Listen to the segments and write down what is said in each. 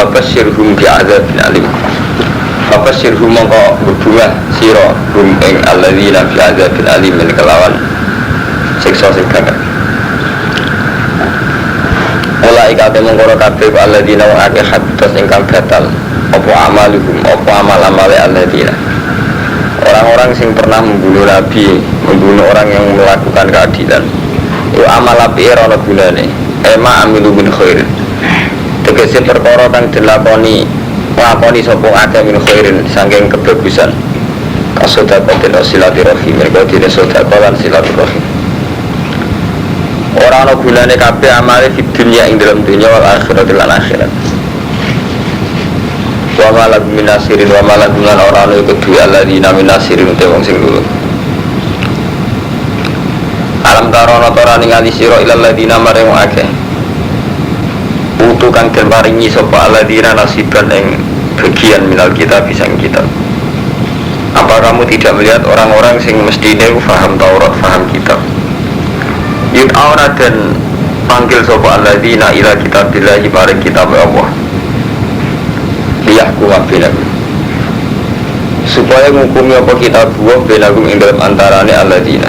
Fabasyirhum bi'adzabin alim. Fabasyirhum mongko berbunga sira hum ing alladzina bi'adzabin alim kelawan siksa sing gagah. Mulai kate mongkoro kabeh alladzina wa akeh habitus ingkang batal apa amaluhum apa amal-amale alladzina. Orang-orang sing pernah membunuh nabi, membunuh orang yang melakukan keadilan. Itu amal api ora ana gunane. Ema amilu min khairin. Tegese perkara kang dilakoni nglakoni sapa akeh min khairin saking kebagusan. Kasodaqatil silaturahim, mergo dene sedekah lan silaturahim. Ora ana gunane kabeh amale di dunya ing dalam dunya wal akhirat lan akhirat. Wa malak minasirin wa malak lan ora ana kedua alladzina minasirin te wong sing lulu. Alam tarono tora ningali sira ilal ladina maring akeh. Utu kang den paringi sapa alladzina nasiban ing bagian minal kitab pisang kitab. Apa kamu tidak melihat orang-orang sing mestine paham Taurat, paham kitab? Yud'auna dan panggil sapa alladzina ila kitabillahi maring kitab Allah. Liyahkum bainakum. Supaya ngukumi apa kitab Allah bainakum ing dalam antarane alladzina.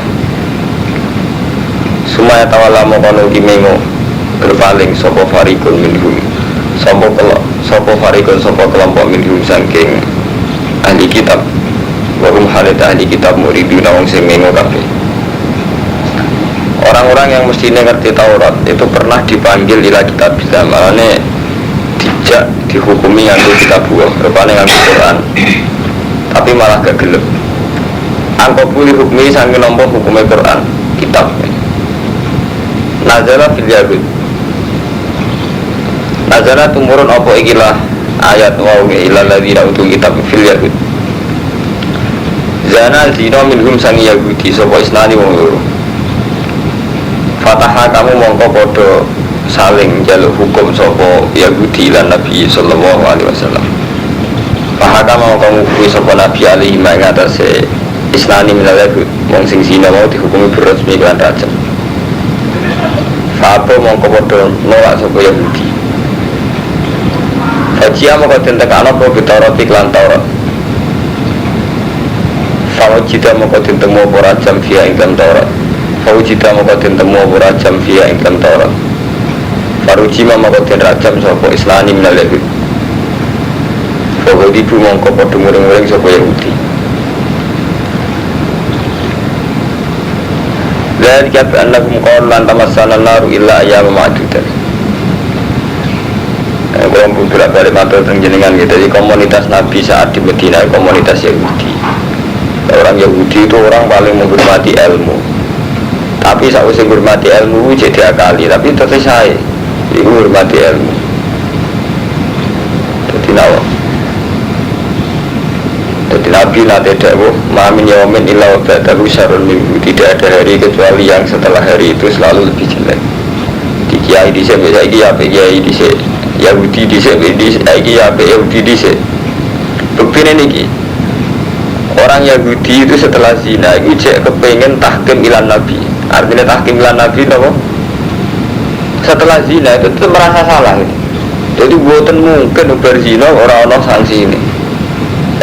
Sumaya tawala mongkono kimengo berpaling sapa farikun minhum sapa farikun sapa kelompok minhum saking ahli kitab warum halit ahli kitab muriduna wong sing mengo kabeh. Orang-orang yang mestinya ngerti Taurat itu pernah dipanggil ila kitab bisa malane dijak dihukumi nganggo kitab buah rupane nganggo Quran tapi malah gak gelem angko boleh hukumi saking nampa hukume Quran kitab. Nazala fil yahud. Nazala tumurun apa ikilah ayat wa ila ladzina utul kitab fil yahud. Zana zina minhum sangi yahudi sapa isnani wong loro. Fataha kamu mongko padha saling jaluk hukum sapa yahudi lan nabi sallallahu alaihi wasallam. Fahaka mau kamu kuwi sapa nabi alaihi mengatasi isnani minal yahud wong sing zina mau dihukumi berresmi lan rajam. Apa mongko padha nolak sapa Yahudi. Fajia mongko den tekano apa Taurat iklan Taurat. Fawjida mongko den temu apa rajam via iklan Taurat. Fawjida mongko den temu apa rajam via iklan Taurat. Farujima mongko den rajam sapa Islani minal Yahud. Fawdi bu mongko padha muring-muring sapa Yahudi. Dari kata annakum qawlan tamassana naru illa ayyam ma'dudan. Kalau beberapa kali matur jenengan gitu, jadi komunitas Nabi saat di Medina komunitas Yahudi. Orang Yahudi itu orang paling menghormati ilmu. Tapi saat usia menghormati ilmu jadi akali, tapi tetap saya itu menghormati ilmu. Jadi nawa. Jadi Nabi nanti dakwah mamin yamin illa wabadahu syarun minggu. Tidak ada hari kecuali yang setelah hari itu selalu lebih jelek. Di kiai disek, saya kiai disek Yahudi disek, Yahudi disek. Bukti ini orang Yahudi itu setelah zina itu cek kepengen tahkim ilan Nabi. Artinya tahkim ilan Nabi apa? Setelah zina itu merasa salah. Jadi buatan mungkin berzina orang-orang sanksi ini.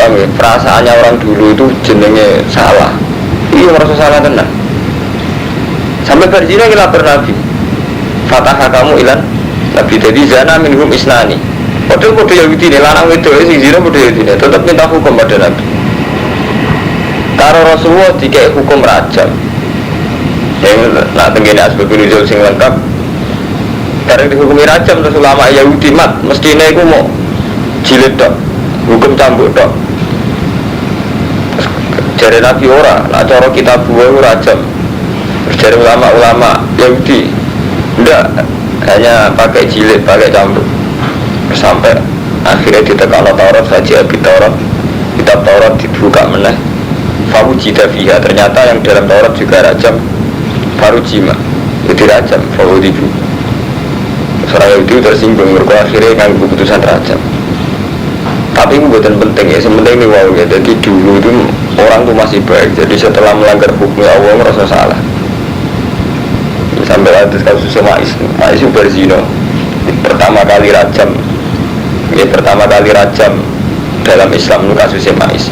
Perasaannya orang dulu itu jenenge salah. Iya merasa salah tenang. Sampai berzina kita bernabi. Fataha kamu ilan Nabi jadi zana minhum isnani. Padahal pada Yahudi ini lanang itu sing zina pada Yahudi ini tetap minta hukum pada Nabi. Karo Rasulullah dikai hukum rajam. Yang nak tenggine asbab nuzul sing lengkap. Karena dihukumi rajam terus ulama Yahudi mat mestine iku mau jilid tok. Hukum cambuk tok. Jari Nabi ora, nak cara kitab buah rajam. Jari ulama-ulama Yahudi enggak, hanya pakai jilid, pakai cambuk. Sampai akhirnya ditekan Taurat saja habis Taurat. Kitab Taurat dibuka meneh. Fawujida fiha, ternyata yang dalam Taurat juga rajam. Farujima, itu rajam. Fawudibu. Seorang Yahudi tersinggung, mereka akhirnya ngambil keputusan rajam. Tapi itu bukan penting ya, sementing ini wow ya. Jadi dulu itu orang itu masih baik. Jadi setelah melanggar hukum Allah merasa salah. Sampai atas kasusnya Mais itu berzino. Pertama kali rajam, ya pertama kali rajam dalam Islam itu kasusnya Ma'is.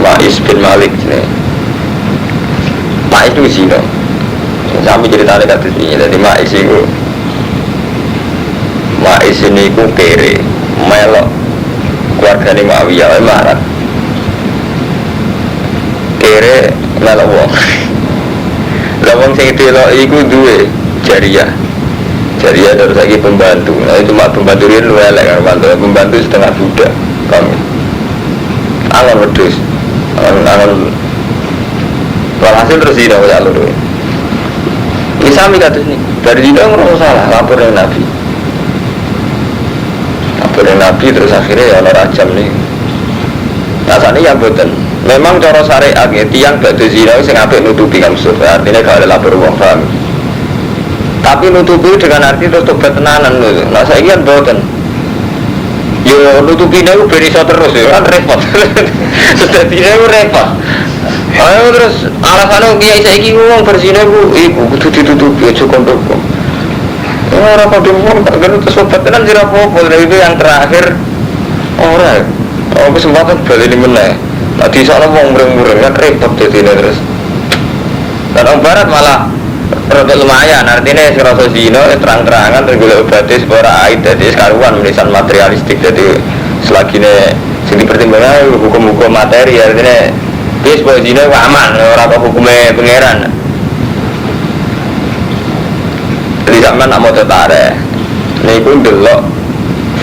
Ma'is bin Malik ini. Ma'is itu zina. Sampai ceritanya kasus ini. Jadi Ma'is ini ku kere, melok keluarganya Muawiyah marah. Kere melok wong. Wong sing delok iku duwe jariah. Jariah terus lagi pembantu. Nah itu cuma pembantu dia lu elek kan pembantu setengah budak. Kami. Angon wedhus. Angon walhasil terus dina kaya lho. Ini sami kados nih. Dari dina ora salah lapor ning Nabi. Lapor ning Nabi terus akhirnya ya ana rajam nih. Rasane ya boten. Memang cara syariat ya tiyang badhe zina sing apik nutupi kamsur. Artinya gak ada lapor wong paham. Tapi nutupi dengan arti terus tobat tenanan lho. Nah saiki kan boten. Yo nutupi niku ben iso terus ya kan repot. Sedadine repot. Ayo terus alasannya kiai saiki wong berzina iku kudu ditutupi aja kondoko. Ora padha wong tak kira terus tobat tenan sira apa itu yang terakhir ora. Oh kesempatan bali meneh. Tadi soalnya wong mureng-mureng kan repot dadine terus. Dan orang barat malah rada lumayan, artinya si rasa zina terang-terangan terus golek obate supaya aid dadi sekaruan menisan materialistik jadi selagi ne sing dipertimbangkan hukum-hukum materi artinya wis bahwa zina aman ora kok hukume pangeran. Jadi sampean nak maca tareh niku ndelok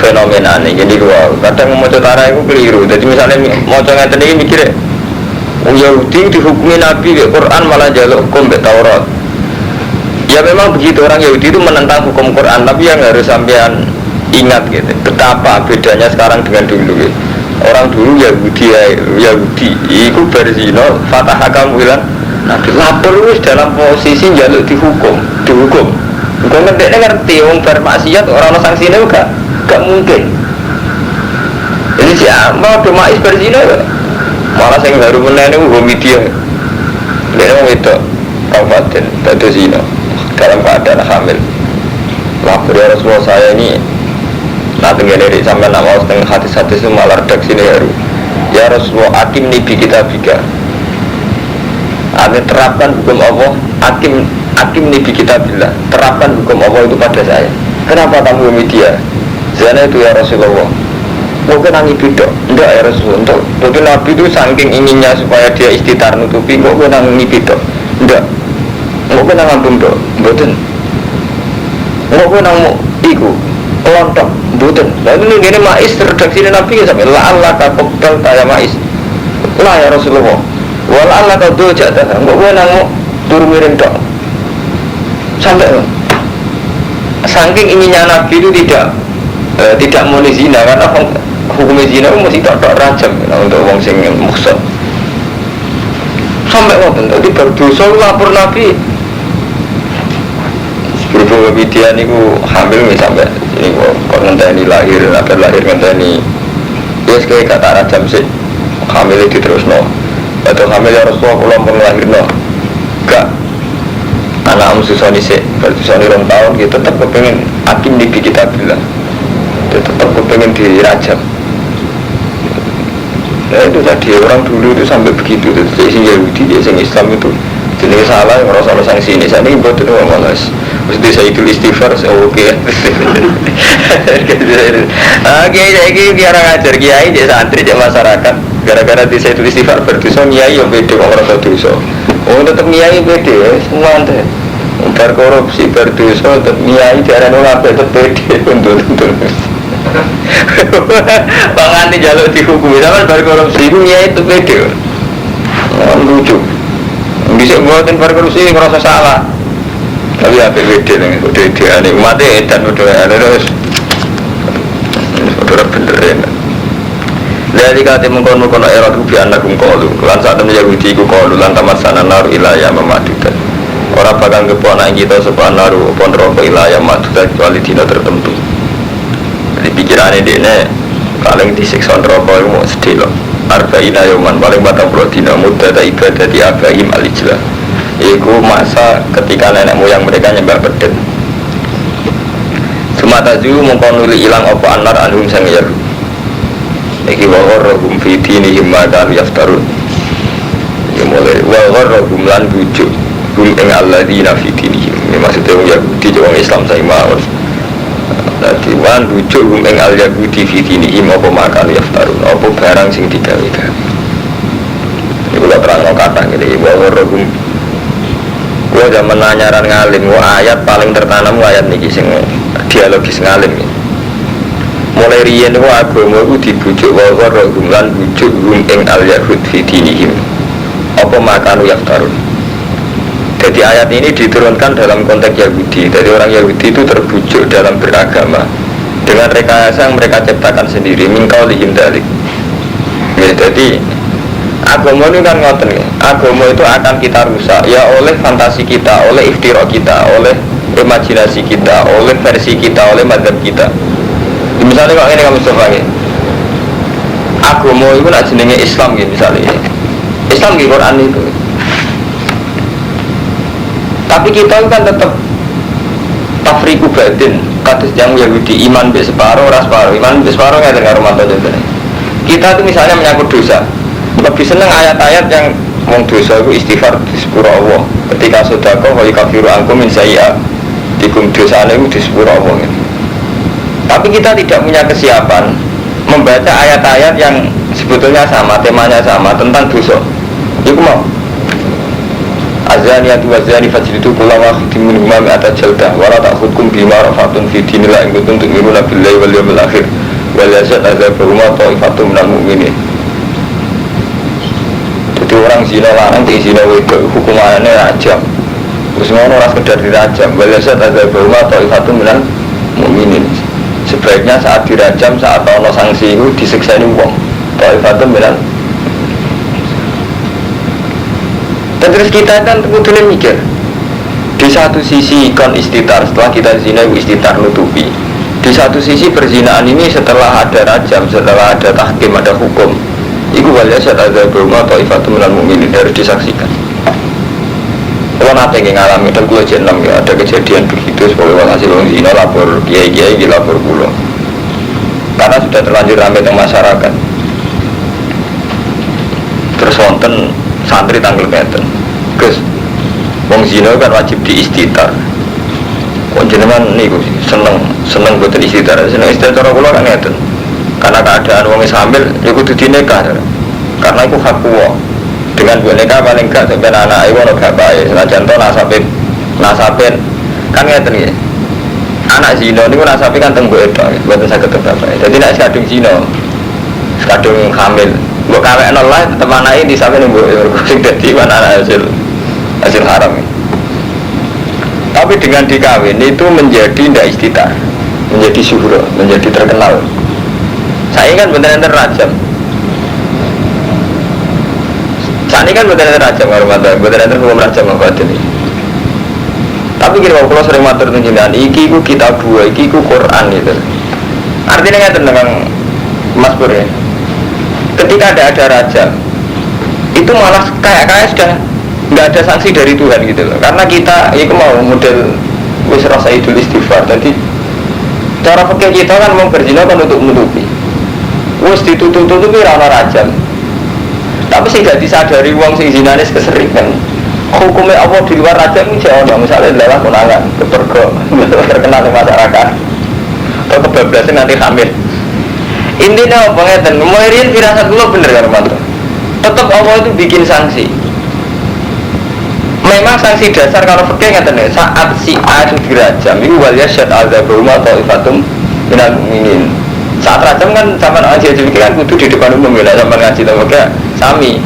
fenomena ini jadi gua kadang maca tareh iku keliru. Jadi misalnya maca ngeten iki mikire Yahudi dihukumi Nabi ke Quran malah jaluk hukum ke Taurat. Ya memang begitu, orang Yahudi itu menentang hukum Quran, tapi yang harus sampean ingat gitu, betapa bedanya sekarang dengan dulu gitu. Orang dulu Yahudi itu berzina, fatah kamu bilang Nabi lapor wis dalam posisi jaluk dihukum. Kau ngerti orang bermaksiat, orang sanksinya gak mungkin. Jadi siapa Ma'is berzina malah yang baru menenang media dia orang itu kabupaten tadu zina dalam keadaan hamil. Lapor ya Rasulullah saya ini nanti dari sampai nama setengah hati-hati itu malah redaksi ini ya Rasulullah hakim nibi kita biga terapkan hukum Allah hakim nibi kita bila terapkan hukum Allah itu pada saya. Kenapa kamu media zina itu ya Rasulullah mungkin nangi bidok, enggak ya Rasulullah. Mungkin Nabi itu saking inginnya supaya dia istitar nutupi, mungkin nangi bidok, enggak. Mungkin nangi bundok, betul. Mungkin nangi iku, kelontok, betul. Lalu ini Ma'is redaksi Nabi sampai Allah kakobdal taya Ma'is. Lah ya Rasulullah. Wala Allah kau dojak dah, mungkin nangi turu miring dok. Sampai saking inginnya Nabi itu tidak mau zina karena hukum zina mesti tak rajam untuk orang sing muksud. Sampai waktu tadi berdosa lapor Nabi. Berhubung media ni ku hamil ni sampai ni kok ngenteni lahir, akhir lahir ngenteni. Dia sekali kata rajam sih hamil itu terus no. Atau hamil ya Rasulullah pulang melahir no. Gak anak susoni sih, bersusoni 2 tahun dia tetap kepengen hakim di kita bilang. Dia tetap kepengen dirajam. Nah itu tadi orang dulu itu sampai begitu. Jadi si Yahudi dia sing Islam itu jenis salah yang merasa sanksi ini. Saya ini buat itu malas. Mesti saya itu istighfar saya oke. Oke saya ini biar ngajar kiai dia santri dia masyarakat. Gara-gara saya itu istighfar berdosa kiai yang beda orang berdosa. Oh tetap kiai beda semua nanti. Berkorupsi berdosa tetap kiai cara nolak tetap beda untuk panganti jaluk dihukumi sama berkorupsi itu beda lucu bisa buatin berkorupsi merasa salah tapi apa beda nih udah ideal nih umatnya edan udah terus udah bener ya dari kata mengkono-kono erot ubi anakum kolu lan saat temen Yahudi ku kolu lan tamasana naru ilayah memadukan orang bakal keponakan kita sebuah naru pon rokok ilayah memadukan kecuali dina tertentu. Di pikirannya dia paling disiksa neraka itu mau sedih loh. Arba'ina yoman paling 40 dina muda tak ibadah di Abrahim al-Ijlah. Itu masa ketika nenek moyang mereka nyembah beden. Sumatazu mengkonuli ilang apa anar anhum sang ya. Iki wa gharrahum fi dinihim ma kanu yaftarun. Ya mulai wa gharrahum lan bujuk hum ing alladzina fi dinihim. Ini maksudnya wong Yahudi wong Islam sae mawon. Dadi wan bujuk hum ing al-Yahudi fi dinihim apa ma kanu yaftarun. Apa barang sing digawe-gawe. Iku lho terang kata ngene wa gharrahum. Wa zaman nanyaran ngalim wa ayat paling tertanam ayat niki sing dialogis ngalim. Mulai riyen wa agama iku dibujuk wa gharrahum lan bujuk hum ing al-Yahud fi dinihim. Apa makanu yaftarun. Jadi ayat ini diturunkan dalam konteks Yahudi. Jadi orang Yahudi itu terbujuk dalam beragama dengan rekayasa yang mereka ciptakan sendiri. Mingkau lihim dalik. Ya, jadi agama ini kan ngoten ya. Agama itu akan kita rusak ya oleh fantasi kita, oleh ikhtirah kita, oleh imajinasi kita, oleh versi kita, oleh mazhab kita. Misalnya kalau ini kamu coba ya, agama itu nak jenenge Islam gitu misalnya. Islam di Quran itu. Tapi kita kan tetap tafriku batin. Kados yang Yahudi iman be separuh, ras separuh. Iman be separuh nggak dengar romanto contohnya. Kita itu misalnya menyangkut dosa. Lebih senang ayat-ayat yang wong dosa itu istighfar di sepuro Allah. Ketika sedekah wa yakafiru ankum min sayyi'at. Dikum dosane itu di sepuro Allah gitu. Tapi kita tidak punya kesiapan membaca ayat-ayat yang sebetulnya sama, temanya sama tentang dosa. Iku mau azaniyatu wazani fajlidu kulla wahidin minhuma mi'ata jaldah wa la ta'khudhukum bima rafatun fi dinillah in kuntum tu'minuna billahi wal yawmil akhir wa la yas'adzabuhuma ta'ifatun minal mu'minin. Jadi orang zina lanang di zina wedok hukumannya rajam. Terus ngono ora sekedar dirajam, wa la yas'adzabuhuma ta'ifatun minal mu'minin. Sebaiknya saat dirajam, saat ono sanksi itu disiksani wong. Ta'ifatun minal. Dan terus kita kan kemudian mikir di satu sisi ikon istitar setelah kita zina istitar nutupi, di satu sisi perzinaan ini setelah ada rajam, setelah ada tahkim, ada hukum itu waliya ada berumah atau ifatul minal mu'minin harus disaksikan. Kalau nanti ngalami dan gue jenam ya ada kejadian begitu sebagai hasil orang zina lapor kiai-kiai lapor pulau karena sudah terlanjur ramai dengan masyarakat. Terus wonten santri tanggal ngeten Gus, wong zina kan wajib diistitar. Kok jenengan niku seneng boten istitar. Seneng istitar cara kula kan ngeten. Karena keadaan wong hamil ya kudu dinikah. Karena iku hak kuwa. Dengan buat nikah paling gak sampai anak iku ono bapake. Senajan to nasabin kan ngeten nggih. Anak zina niku nasabe kan teng mbok tok, mboten saged teng bapake. Dadi nek kadung zina, kadung hamil mbok kawekno lah tetep anake disape ning mbok sing dadi anak hasil haram. Tapi dengan dikawin itu menjadi tidak istitar, menjadi syuhur, menjadi terkenal. Saya kan benar-benar rajam. Saat ini kan benar-benar rajam, benar-benar hukum rajam apa ini. Tapi kira kalau sering matur tunjukkan, iki ku kitab dua, iki ku Quran gitu. Artinya nggak tentang Mas Pur ya. Ketika ada rajam, itu malah kayak sudah nggak ada sanksi dari Tuhan gitu loh. Karena kita itu mau model wis rasa idul istighfar. Jadi cara fikih kita kan mau berzina kan untuk menutupi. Wis ditutup-tutupi rana rajam. Tapi sing gak disadari wong sing zinanis keseringan. Hukumnya Allah di luar rajam ini jauh. Misalnya adalah konangan, kepergok, terkenal di masyarakat. Atau kebablasan nanti hamil. Intinya apa ngeten? Muirin firasat dulu bener kan Romanto. Tetap Allah itu bikin sanksi. Memang sanksi dasar kalau fikih ngeten ya, saat si A itu dirajam, itu waliya syad al-zabuma atau ifatum minal mu'minin. Saat rajam kan zaman ngaji kan kudu di depan umum ya, zaman ngaji tapi sami.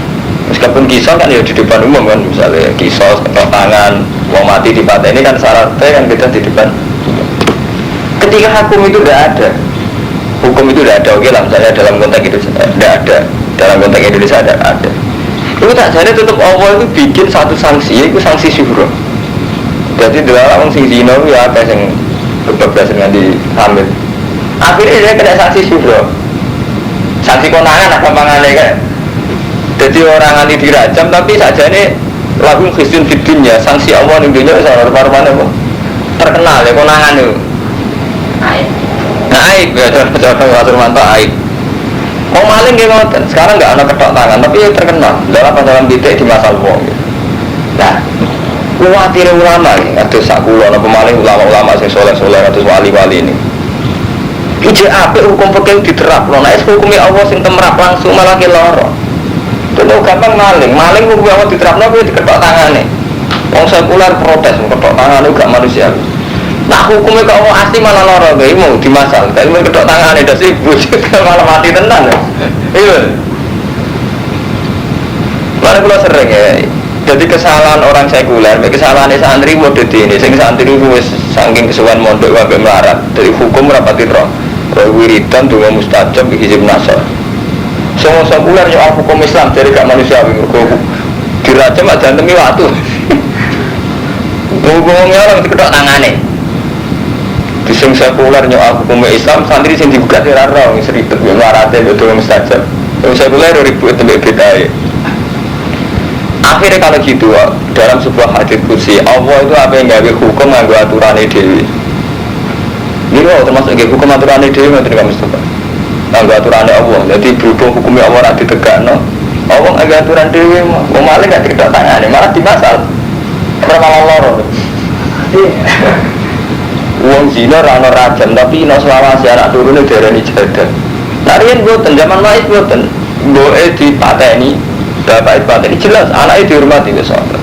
Meskipun kisah kan ya di depan umum kan, misalnya kisah, ketok tangan, mau mati di pantai ini kan syaratnya kan kita di depan. Ketika hukum itu tidak ada, hukum itu tidak ada, oke lah misalnya dalam konteks itu tidak ada, dalam konteks Indonesia tidak ada. Itu tak jadi tetap Allah itu bikin satu sanksi, itu sanksi syuhur. Jadi dalam orang sing zina ya apa yang kebablasan dengan diambil. Akhirnya dia kena sanksi syuhur. Sanksi konangan apa pangannya kan. Jadi orang anti dirajam tapi saja ini lagu Kristen fitnya sanksi Allah di dunia seorang paruman apa terkenal ya konangan itu. aib ya, cara Mas Romanto aib. Mau maling dia ngoten, sekarang nggak ada ketok tangan, tapi terkenal dalam titik di masa wong. Nah, kuatir ulama ini, atau sakulo, ada pemaling ulama-ulama sing soleh-soleh atau wali-wali ini. Ije apik hukum fikih diterapno, nek hukumnya Allah sing temrap langsung malah ki lara. Tentu gampang maling hukum Allah diterapno kuwi diketok tangane. Wong sekuler protes ketok tangane gak manusia. Nah hukumnya kok Allah asli malah lara gawe mau dimasal, tapi mau ketok tangane dak sibuk malah mati tenan. Iya. Mana kula sering ya. Jadi kesalahan orang sekuler, kesalahan santri mau dadi ini, sing santri wis saking kesuwen mondok wae melarat. Dari hukum rapati roh. Wiridan dengan mustajab hizib nasar. Semua sekuler soal hukum Islam jadi gak manusiawi. Dirajam aja demi waktu. Ngomongnya orang itu kedok tangane. Di sing sekuler soal hukum Islam santri sing dibuka dirarau yang seribet melarate dengan mustajab. Yang sekuler ribut lebih beda. Akhirnya kalau gitu dalam sebuah hadits kursi Allah itu apa yang gawe hukum nganggo aturane dhewe. Ini termasuk hukum aturan ini dia nanti kamu setuju. Nganggo aturan Allah, jadi berhubung hukumnya Allah nanti tegakno. Allah nganggo aturan dia, mau maling nggak tidak tangane, malah dimasal. Malah loro. Uang zina rano rajam, tapi no selawasi anak turunnya darah jadah. Narian buatan zaman mais buatan, boe di pateni, dapat pateni jelas anaknya dihormati ke sahabat.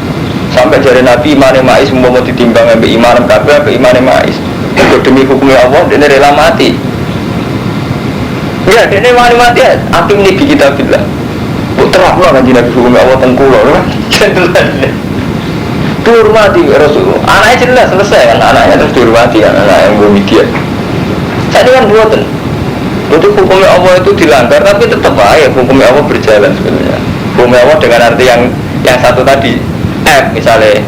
Sampai dari Nabi iman mais semua mau ditimbang sampai iman kabeh, sampai iman mais. Untuk demi hukumnya Allah, dia rela mati. Ya, dia mati ya. Akim ini kita bilang, terap lah kan Nabi hukumnya Allah tengkulo, dihormati Rasulullah. Anaknya jelas selesai kan, anaknya terus dihormati kan, anak yang belum dia. Saya kan buatan. Jadi hukumnya Allah itu dilanggar, tapi tetap aja hukumnya Allah berjalan sebenarnya. Hukumnya Allah dengan arti yang satu tadi, misalnya.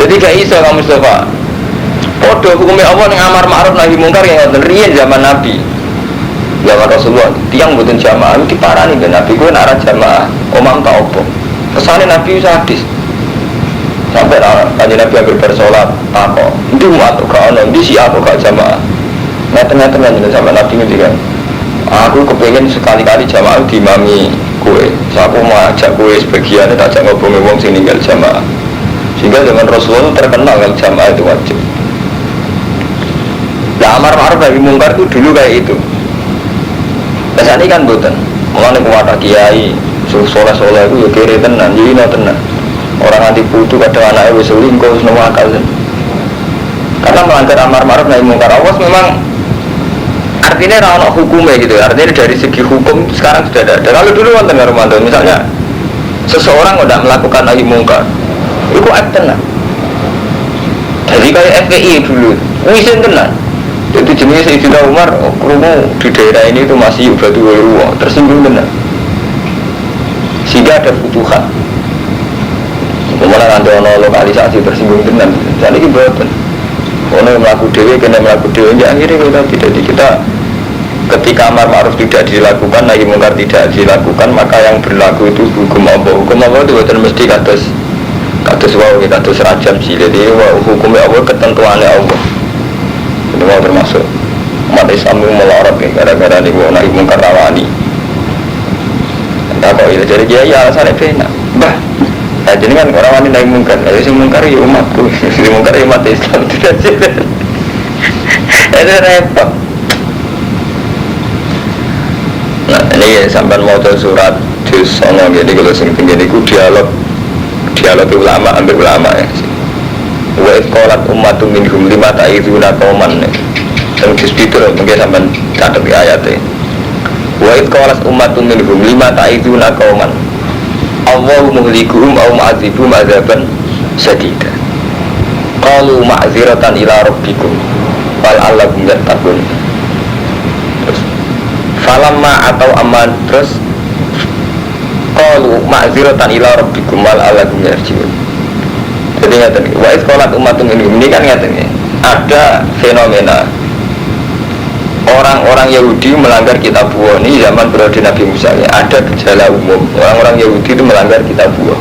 Jadi gak iso kamu Mustafa. Podo hukumnya Allah yang amar ma'ruf nahi mungkar yang ngoten riyen zaman Nabi. Zaman Rasulullah tiang mboten jamaah diparani ben Nabi kuwi nek jamaah omam ta opo. Kesane Nabi sadis. Sampai kanjeng Nabi hampir bersolat takok, "Ndi umat kok ana ndi siapa kok jamaah?" Ngeten-ngeten sampai Nabi ngendikan, "Aku kepengin sekali-kali jamaah diimami kowe. Aku mau ajak kowe sebagian tak ajak ngobrol wong sing ninggal jamaah." Sehingga zaman Rasulullah terkenal kalau jamaah itu wajib. Nah, amar ma'ruf nahi mungkar itu dulu kayak itu. Biasanya kan buatan, mengenai kuwata kiai, soleh-soleh itu ya kiri tenan, jino tenan. Orang anti putu kadang anaknya wis selingkuh, semua akal. Karena melanggar amar ma'ruf nahi mungkar, awas memang artinya rana hukumnya gitu. Artinya dari segi hukum sekarang sudah ada. Kalau dulu wonten Romanto, misalnya seseorang udah melakukan nahi mungkar, itu aib tenan. Jadi kayak FPI dulu, wisin tenan. Jadi jenis Sayyidina Umar, kerumuh di daerah ini itu masih batu ruang, tersinggung benar. Sehingga ada futuhat. Kemudian nanti ada lokalisasi tersinggung benar. Jadi ini betul. Orang yang melakukan dewi, kena melakukan dewi. Akhirnya kita ketika amar ma'ruf tidak dilakukan, nahi mungkar tidak dilakukan, maka yang berlaku itu hukum Allah. Hukum Allah itu betul mesti kados rajam sih. Jadi hukumnya Allah ketentuannya Allah. Itu termasuk umat Islam yang melarat gara-gara ini nahi mungkar rawani. Tak kok itu jadi kiai alasannya benar. Bah, jadi kan orang wani nahi mungkar, jadi si mungkar ya umatku, si mungkar ya umat Islam tidak jadi. Itu repot. Nah ini ya sampai mau surat juz sono jadi kalau sing tinggi itu dialog ulama ambil ulama ya. Wa iqalat ummatum minhum lima ta'izuna qauman. Dan disebut mungkin sampai catat di ayatnya. Wa iqalat ummatum minhum lima ta'izuna qauman. Allahu muhlikuhum aw mu'adzibuhum adzaban sadida. Qalu ma'dziratan ila rabbikum wal allakum yattaqun. Terus falamma atau aman terus qalu ma'dziratan ila rabbikum wal allakum yarji'un. Jadi ngeten iki, wa iqalat ummatum ini kan ngeten iki. Ada fenomena orang-orang Yahudi melanggar kitab Allah ini zaman periode Nabi Musa ya. Ada gejala umum orang-orang Yahudi itu melanggar kitab Allah.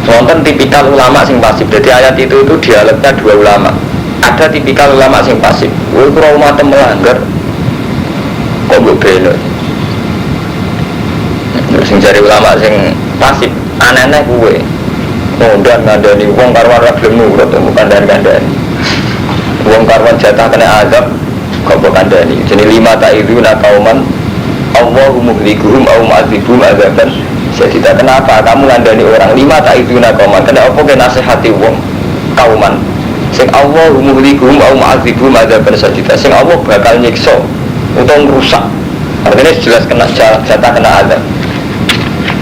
Contoh tipikal ulama sing pasif. Jadi ayat itu dialognya dua ulama ada tipikal ulama sing pasif. Kowe kira umat melanggar kok mbok bela. Terus sing jare ulama sing pasif aneh-aneh kowe. Ngondan ngandani wong karwan ra gelem nurut bukan kandhani. Wong karwan jatah kena azab kok mbok kandhani. Jenenge lima ta'iduna qauman Allahu muhlikuhum au mu'adzibum azaban. Jadi kenapa kamu ngandani orang lima ta'iduna qauman? Kenapa kowe nasihati wong kauman sing Allah muhlikuhum au mu'adzibum azaban sajida. Sing Allah bakal nyiksa utawa ngrusak. Artinya jelas kena jatah kena azab.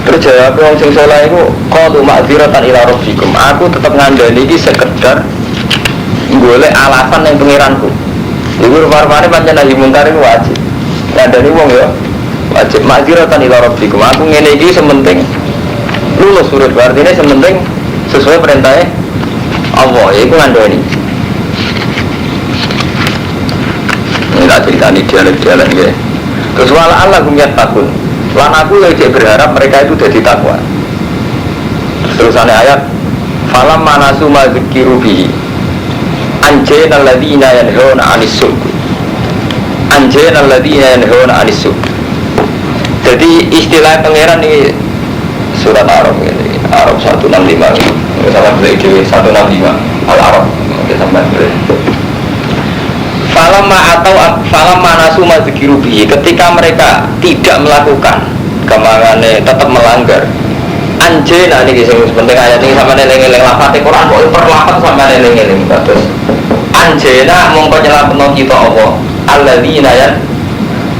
Terus jawab orang sing saleh iku qalu ma'dziratan ila rabbikum. Aku tetap ngandani iki sekedar golek alasan yang pengiranku. Iku rupa-rupane pancen nahi mungkar iku wajib. Ngandani wong ya wajib ma'dziratan ila rabbikum. Aku ngene iki sementing lulus urip artine sementing sesuai perintahnya Allah. Iku ngandani. Ini tak ceritani dialek-dialek nggih. Terus wala Allah gumyat takun. Lan aku yang berharap mereka itu jadi takwa. Terusannya ayat falam manasu ma dzikiru bihi anjayna alladziina yanhauna 'anis su'. Anjayna alladziina yanhauna 'anis su'. Jadi istilah pangeran ini surat Arab ini, Arab 165 ini. Salah beli di 165 Al-Arab kita sampai beli. Falam manasu ma dzikiru bihi, ketika mereka tidak melakukan kemangane tetap melanggar anjena ini sing penting ayat ini sama eling-eling lafate Quran kok perlapat sama eling-eling terus anjena mongko nyelapno kita Allah alladzina yan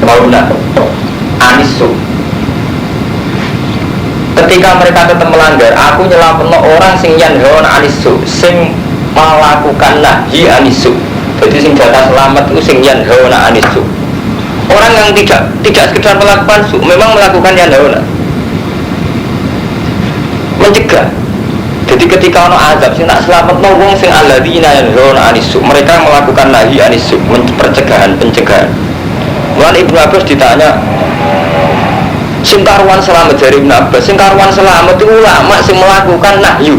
mauna anisu. Ketika mereka tetap melanggar aku nyelapno orang sing yanhaun anisu sing melakukan nahi anisu. Jadi sing jatah selamat itu sing yanhauna anisu. Orang yang tidak sekedar melakukan su, memang melakukan yanhauna. Mencegah. Jadi ketika ono azab sing tak selametno wong sing alladzina yanhauna anisu, mereka melakukan nahi anisu, pencegahan. Mulane Ibnu Abbas ditanya sing karuan selamat dari Ibnu Abbas, sing karuan selamat itu ulama sing melakukan nahyu.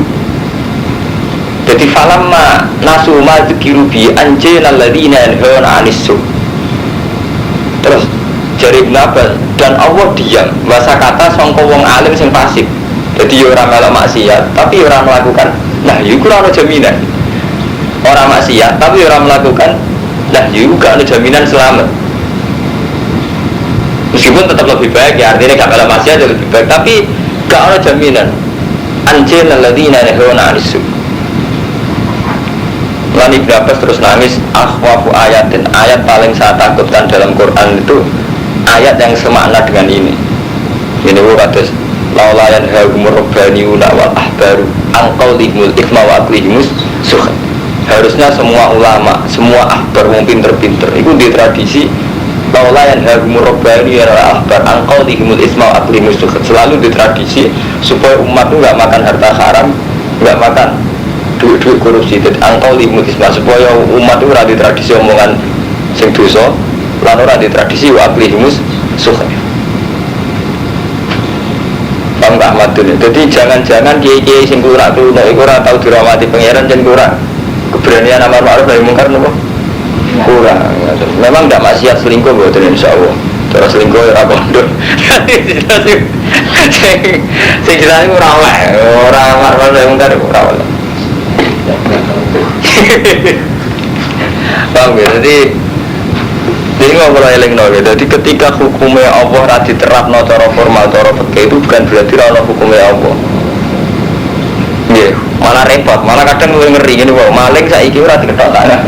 Jadi falamma nasu ma dzikiru bi anjayna alladziina yanhauna 'anis su'. Terus jari Ibnu Abbas dan Allah diam masa kata sangka wong alim sing fasik. Jadi ora melok maksiat tapi ora melakukan nahyu ora ana jaminan. Ora maksiat tapi ora melakukan nahyu gak ada jaminan selamat. Meskipun tetap lebih baik ya artinya gak melok maksiat lebih baik tapi gak ada jaminan. Anjayna alladziina yanhauna 'anis su'. Lalu Ibnu Abbas terus nangis akhwafu ayatin, ayat paling saya takutkan dalam Quran itu ayat yang semakna dengan ini. Ini kados laula yanhahumur rabbaniuna wal ahbaru an qaulihimul ithma wa aqlihimus sukh. Harusnya semua ulama, semua ahbar wong pinter-pinter itu di tradisi laula yanhahumur rabbaniuna wal ahbar an qaulihimul ithma wa aqlihimus sukh. Selalu di tradisi supaya umat itu enggak makan harta haram, enggak makan duit korupsi. Dan angkau limutisma supaya umat itu rada tradisi omongan sing dosa lan ora di tradisi waqlihimus sukh. Paham gak Ahmadun? Jadi jangan-jangan kiai-kiai sing kurang iku ora tau dirawati pangeran jan kurang keberanian amar ma'ruf nahi mungkar nopo kurang. Memang ndak maksiat selingkuh mboten insyaallah. Cara selingkuh ora kondom. Sing jelas ora oleh, ora amar ma'ruf nahi mungkar ora oleh. Paham ya? Jadi ini ngobrol eling no. Jadi ketika hukumnya Allah radi terapno cara formal cara fikih itu bukan berarti ora hukumnya Allah. Nggih, malah repot, malah kadang ngeri ngene wae. Maling saiki ora diketok tangan.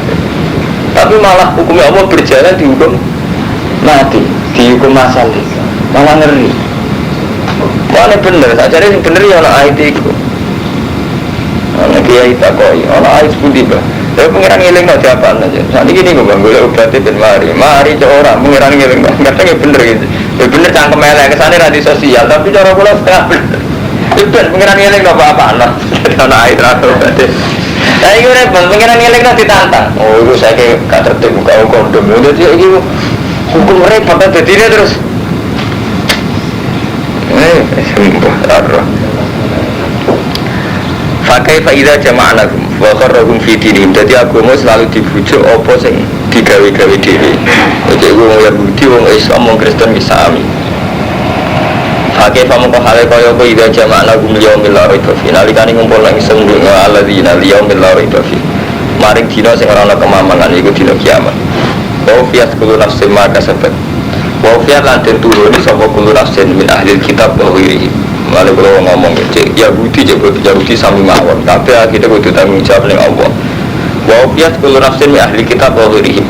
Tapi malah hukumnya Allah berjalan dihukum mati, dihukum masal. Malah ngeri. Mana bener, sajane sing bener ya ana ayat iku. Ana kiai takoi, ana ayat pundi, Mbah? Saya pengiran ngiling no jawaban aja. Saat ini gue bang, gue obatnya ben mari orang pengiran ngiling no. Kadang ya bener gitu. Ya bener cangkem elek kesana radio sosial, tapi cara gue setengah bener. Ben pengiran ngiling no apa no. Ada air atau obatnya. Saya gue repot pengiran ngiling no ditantang. Oh itu saya kayak gak tertib buka kondom. Jadi ini hukum repot aja dia terus. Sumpah, raro. Fakai faida jama'anahum wa kharrahum fi dinihim. Dadi agama selalu dibujuk apa sing digawe-gawe dhewe. Oke wong Yahudi, wong Islam, wong Kristen bisa sami. Fakai famangka hale kaya apa ida jama'anahum liyaumil la raiba fi. Nalikane ngumpul nang isem alladzina liyaumil la raiba fi. Maring dina sing ora ana kemamangan iku dina kiamat. Wa fiat kullu nafsin ma kasabat. Wa fiat lan den turuni sapa kullu nafsin min ahli kitab wa ghairihi. Malah kalau ngomong cek Yahudi sami mawon, tapi akhirnya kudu tanggung jawab ning Allah. Wa fiat kullu nafsin min ahli kitab wa ghairihi.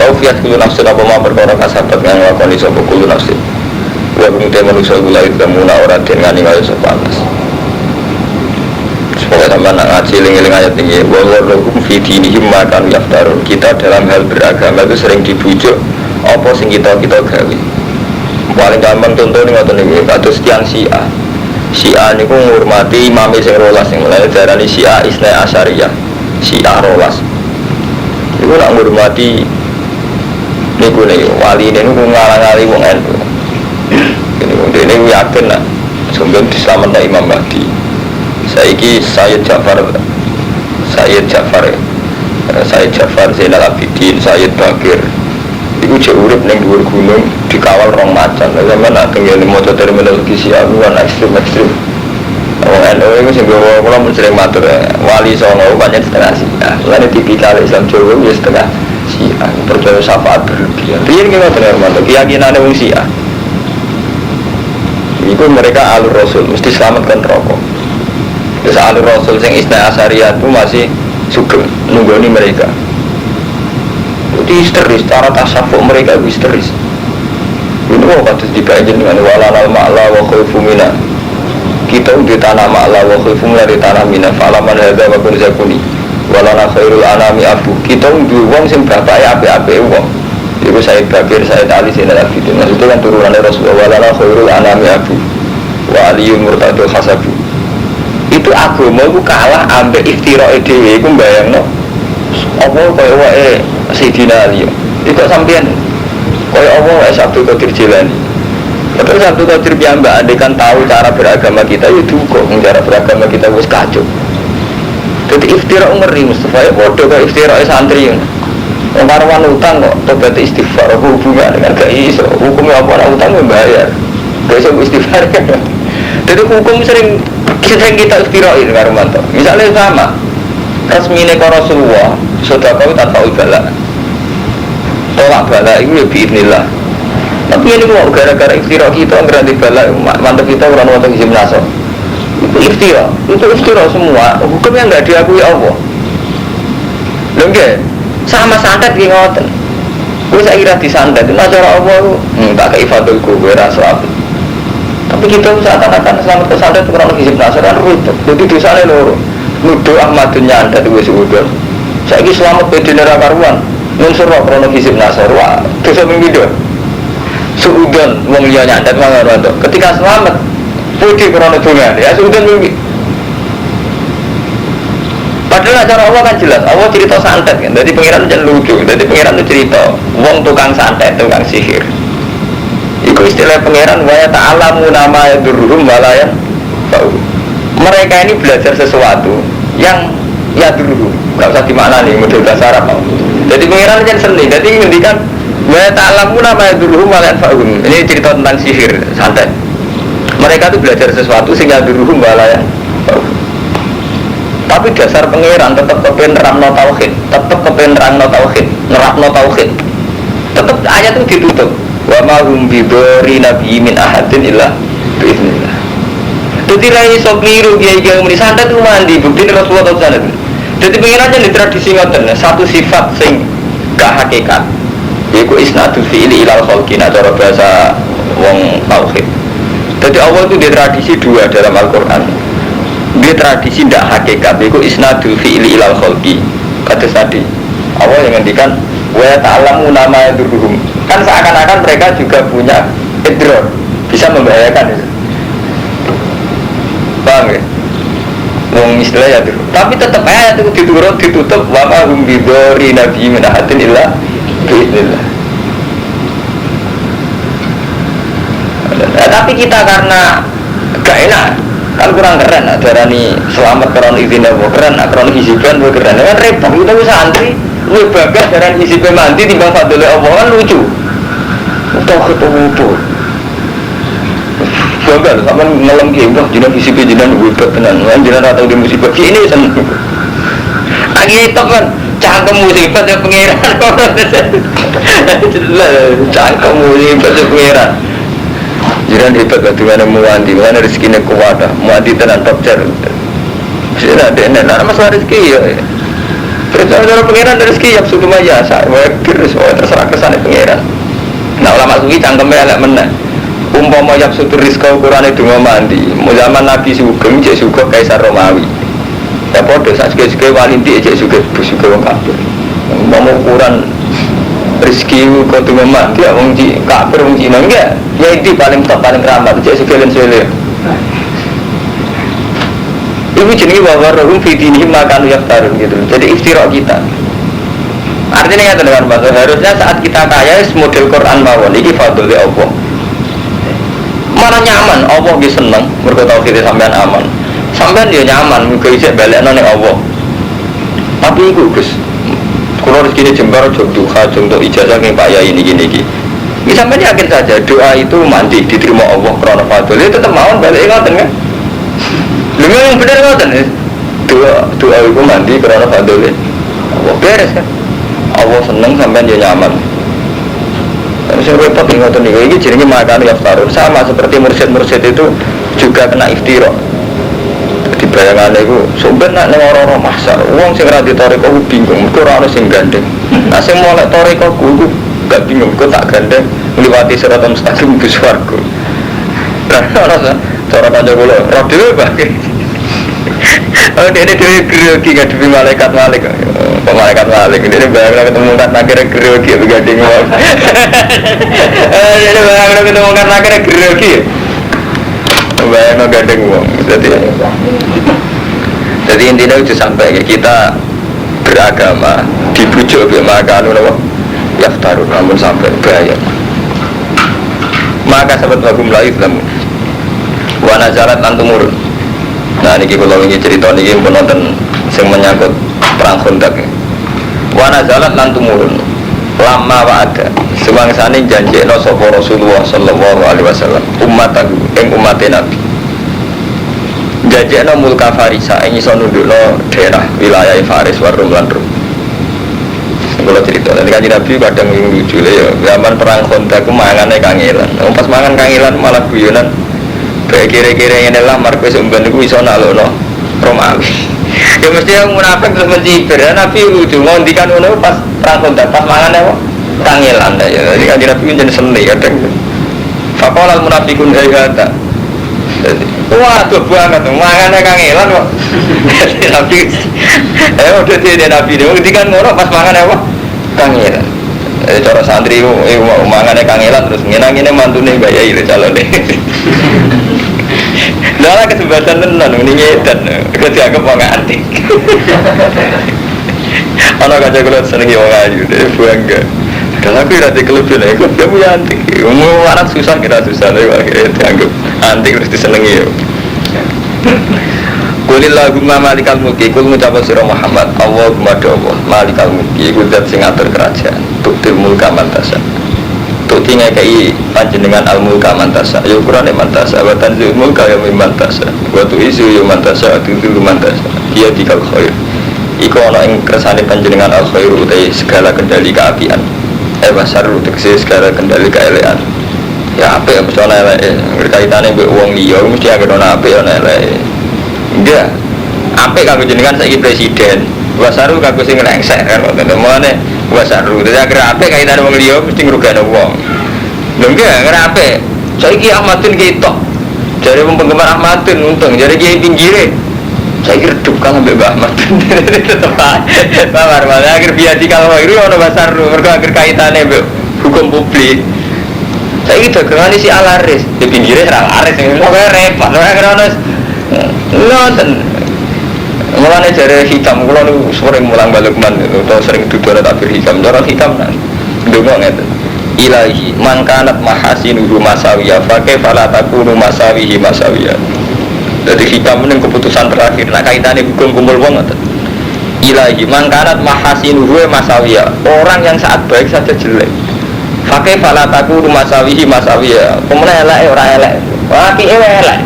Wa fiat kullu nafsin apa ma perkara kasabat yang lakoni sapa kullu nafsin. Wa kemudian manusia gula itu muna ora den ngani kaya sepanas. Supaya sampai nak ngaji eling-eling ayat ini. Wa warahum fi dinihim ma kanu yaftarun. Kita dalam hal beragama itu sering dibujuk apa sing kita gawe. Paling gampang contoh ini ngoten iki, kados tiyang Syiah. Syiah niku ngurmati imam sing rolas sing mulane diarani Syiah Isnai Asyariyah. Syiah rolas. Iku nak ngurmati niku wali niku ngalang-ali wong NU. Dene yakin nak sumber diselametna Imam Mahdi. Saiki Sayyid Ja'far Zainal Abidin, Sayyid Bakir iku jek urip ning dhuwur gunung dikawal rong macan. Lah sampeyan nak tengene maca terminologi Syiah kan ekstrem. Wong NU iku sing kula mun sering matur wali songo pancen setengah Syiah. Lan tipikal Islam Jawa ya setengah Syiah. Percaya syafaat berlebihan. Riyen ki ngoten ya, keyakinane wong Syiah. Iku mereka alur Rasul mesti selamatkan rokok. Terus alur Rasul sing Isnai Asyariyah itu masih sugeng nunggoni mereka. Itu histeris, cara tasawuf mereka itu histeris. Ini kok kados dibaca dengan walanal ma'la wa khaifu mina. Kita di tanah ma'la wa khaifu mina di tanah mina. Falaman hadza wa kun zakuni. Walana khairul anami abu. Kita di wong sing bapake apik-apik wong. Iku Sayyid Bakir, Sayyid Ali, Zainal Abidin. Maksudnya kan turunannya Rasulullah. Walana khairul anami abu. Wa aliyun murtadul khasabu. Itu agama itu kalah ambek iftirae dhewe iku mbayangno. Apa kaya wae Sayyidina Ali. Iku sampean kaya apa wae Abdul Qadir Jilani. Terus Abdul Qadir piyambak andekan tahu cara beragama kita ya duka, cara beragama kita wis kacau. Jadi iftira ngeri Mustafa ya padha kaya iftirae santri. Wong karwan utang kok tobat istighfar hubungan dengan gak iso. Hukumnya apa utang membayar. Gak iso istighfar. Jadi hukum sering kita iftirain karo mantu. Misalnya sama resmine karo Rasulullah, sedekah tanpa ibala. Tolak bala itu ya biidznillah. Tapi ini kok gara-gara iftira kita ngerti bala mantep kita orang wonten izin naso. Itu iftira semua. Hukumnya enggak diakui Allah. Lho nggih, sama santet ki ngoten. Kuwi sak kira disantet itu cara Allah tak kei fadl ku ora salat. Tapi kita seakan-akan selamat kesantet kurang izin naso kan ribet. Jadi dosane loro. Nuduh Ahmadun nyantet wis udah. Saiki selamat beda neraka karuan. Nun surah krono hisib nasor wah dosa pinggido suudon wong liya nyantet mangan. Ketika selamat putih krono dungan ya suudon mimpi. Padahal cara Allah kan jelas. Allah cerita santet kan. Jadi pengiran jangan lucu. Jadi pengiran itu cerita wong tukang santet, tukang sihir. Iku istilah pengiran wa ta'alamu nama yadurruhum walayan. Mereka ini belajar sesuatu yang ya dulu nggak usah dimaknani model bahasa Arab. Jadi pengiran jangan seni. Jadi ngendikan wa ta'alamu nama yadurruhum walayan fa'un. Ini cerita tentang sihir santet. Mereka itu belajar sesuatu sehingga yadurruhum walayan. Tapi dasar pengiran tetap kepen nerangno tauhid, tetap kepen nerangno tauhid, nerapno tauhid. Tetap ayat itu ditutup. Wa ma hum bidori nabi min ahadin illa biiznillah. Jadi rai sok niru kiai-kiai muni santet itu mandi bukti Rasulullah sallallahu alaihi. Jadi pengiran di tradisi ngoten satu sifat sing gak hakikat. Iku isnadul fi'li ilal khalqi cara bahasa wong tauhid. Jadi Allah itu di tradisi dua dalam Al-Qur'an. Dia tradisi tidak hakikat, itu isnadul fi'li ilal khalqi. Kata tadi Allah yang ngendikan wa ta'lamu nama yadurruhum. Kan seakan-akan mereka juga punya idrar, bisa membahayakan itu. Paham ya? Wong istilah ya itu. Tapi tetap ayat itu ditutup wa ma hum bidori nabi min ahadin illa biiznillah. Tapi kita karena gak enak Kan kurang keren, darani selamat karena izin Allah keren, karena hizibkan gue keren. Kan repot kita bisa santri, gue bagas darani hizibkan mandi timbang fadlul Allah kan lucu. Udah ketemu tuh. Bagal, sama ngelam gitu, jinak hizibkan jinak gue tenan, jinak atau di musibah ini seneng. Lagi itu kan cangkem musibah ya pengiran, cangkem musibah ya pengiran. Jiran hebat bagaimana muanti, mana rezekinya kuat, muanti tenan top cer. Sudah ada enak, masalah rezeki ya. Perjalanan pengiran rezeki ya sudah biasa, terus terserah kesana pengiran. Nah ulama sufi cangkemnya elek menang. Umpama yap sutur rizqa ukuran itu mandi. Zaman Nabi Sugeng cek suga Kaisar Romawi. Ya podo saat suga walinti cek suga wong kafir. Umpama ukuran rezeki kau tu mandi, ya wong kafir wong Cina enggak. Ya itu paling top paling ramah cek suga lensele. Ibu jenis bahwa rohum fitini makan yaftarun gitu. Jadi iftirok kita. Artinya ya teman bahasa harusnya saat kita kaya model Quran mawon ini fadli Allah. Mana nyaman, Allah dia seneng, mereka tahu kita sampean aman. Sampean dia nyaman, mereka ijek balik nane Allah. Tapi itu Gus, kalau rezeki jembar duha contoh ijazah yang Pak Yai ini gini. Ini sampean yakin saja doa itu mandi diterima Allah karena fadli itu tetap mau balik ngoten kan? Lha yang benar ngoten doa itu mandi karena fadli. Allah beres kan? Allah seneng sampean dia nyaman. Saya repot ingat ini jadi makan yaftarun sama seperti mursyid itu juga kena iftirah. Di bayangan itu sebenarnya neng orang-orang masa uang sing ra ditoriko bingung, kok ora ono sing gandeng. Nah sing molek toriko ku gak bingung, kok tak gandeng ngliwati siratal mustaqim ke swarga. Lah ora cara kanca kula, ra dhewe bae. Oh dene dhewe grogi ngadepi malaikat malaikat dene bayang ketemu kan akhirnya grogi begandeng wae. Dene bayang ketemu kan akhirnya grogi. Bayang gandeng wong. Jadi intinya itu sampai kita beragama dibujuk be makan apa? Yaftarun namun sampai bahaya. Maka sahabat bagum la Islam. Wa nazarat lan tumurun. Nah niki kula wingi cerita niki pun nonton sing menyangkut perang Khandaq. Wa nazalat lan tumurun. Lama wa'ada sebangsane janjekno sapa Rasulullah sallallahu alaihi wasallam ummatahu ing ummate Nabi. Janjekno mulka Farisa ing iso nundukno daerah wilayah Faris wa Rum lan Rum. Kula cerita nek kanjeng Nabi kadang lucu ya zaman perang Khandaq ku mangane kangelan. Pas mangan kangelan malah guyonan. Kayak kira-kira yang adalah markus umban itu bisa nalono Romawi. Ya mesti yang munafik terus mencibir. Nabi lucu ngondikan uno pas perang Khandaq pas mangan apa? Kangelan ya. Jadi kan Nabi jadi seni kadang. Faqala al munafiqun hayata. Wah tuh banget mangannya kangelan kok. Nabi udah dia Nabi dia ngondikan ngono pas mangan apa? Kangelan. Cara santri mangannya kangelan terus ngenang-ngenang mantune Mbak Yai calon deh. Dalam kesempatan tenan ini ngedan dianggap wong antik. Ana kaca kula seneng wong ayu deh bangga. Dalam aku ora kelebihan aku dia punya antik. Wong anak susah kira susah lho akhirnya dianggap antik terus disenengi yo. Qulillahumma malikal mulki kul ngucap sira Muhammad Allahumma Allah malikal mulki iku zat sing ngatur kerajaan tuktil mulka mantasa. Tuti ngekei panjenengan al-mulka mantasa ya ukurane mantasa wa tanzil mulka ya mantasa wa tu'izu ya mantasa tu'tilu mantasa dia dikal khair iku ana ing kersane panjenengan al-khair utai segala kendali keapian wasar utekse segala kendali keelekan ya apik mesti ana eleke berkaitane mbek wong liya mesti anggere ana apik ana eleke enggak apik kanggo jenengan saiki presiden wasaru kanggo sing ngengsek kan ngoten wasaru dadi agar apik kaitane wong liya mesti ngrugane wong lho enggak ngerape saiki Ahmadun ketok jare wong penggemar Ahmadun untung jare kiai pinggire saiki redup kan ambek Mbah Ahmadun tetep bawar malah agar biadi kalau itu ono wasaru mergo agar kaitane mbek hukum publik saiki dagangane si alaris di pinggire ora laris kok repot ora ono nonton. Mulane jare hikam kula niku sering mulang balukman utawa sering duduk takbir hikam. Cara hikam nang ndonga ngeten. Ilahi man kanat mahasinuhu masawiya fa kaifa la takunu masawihi masawiya. Jadi hikam ini keputusan terakhir. Nah kaitannya hukum kumpul wong ngoten. Ilahi mangkarat mahasinuhu masawiyah. Orang yang saat baik saja jelek. Pakai falataku masawihi masawiyah. Kemudian elek ora elek. Apike elek.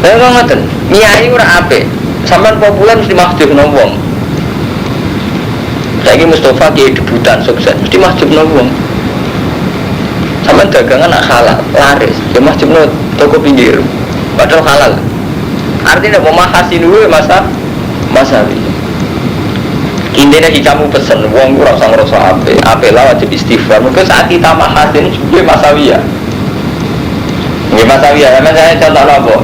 Lha ngoten. Nyai ora apik. Sampeyan populer mesti mahjubno wong. Saiki Mustafa kiai debutan sukses mesti mahjubno wong. Sampeyan dagangan nak halal, laris. Ya mahjubno toko pinggir. Padahal halal. Artinya pemahasin dulu masawi. Intinya kamu pesen wong ora usah ngrasa apik lah wajib istighfar. Mungkin saat kita mahasin juga masawi ya. Nggih masawi ya, saya contoh apa?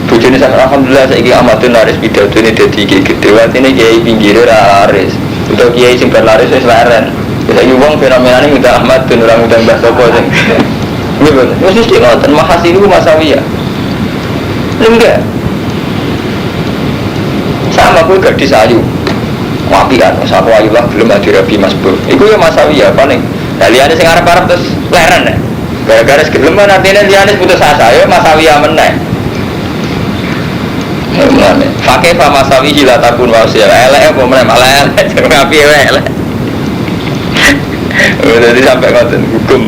Bojone sampe alhamdulillah saiki amatun laris pidato ini dadi gede. Watine kiai pinggir laris. Udah kiai sing berlaris wis leren. Saiki wong fenomenane minta Ahmad ben ora ngundang Mbah Soko sing. Nggih bener. Mesti ngoten mahasin dulu masawi ya. Enggak sama gue gak disayu wapi kan masa aku ayu lah belum ada rabi mas bro itu ya masawi ya paling nah lianis yang harap-harap terus leren ya gara-gara segeleman artinya lianis putus asa ya masawi ya meneng pakai pak masawi hilatakun wausia elek apa meneng malah elek jangan ngapi elek jadi sampai ngoten hukum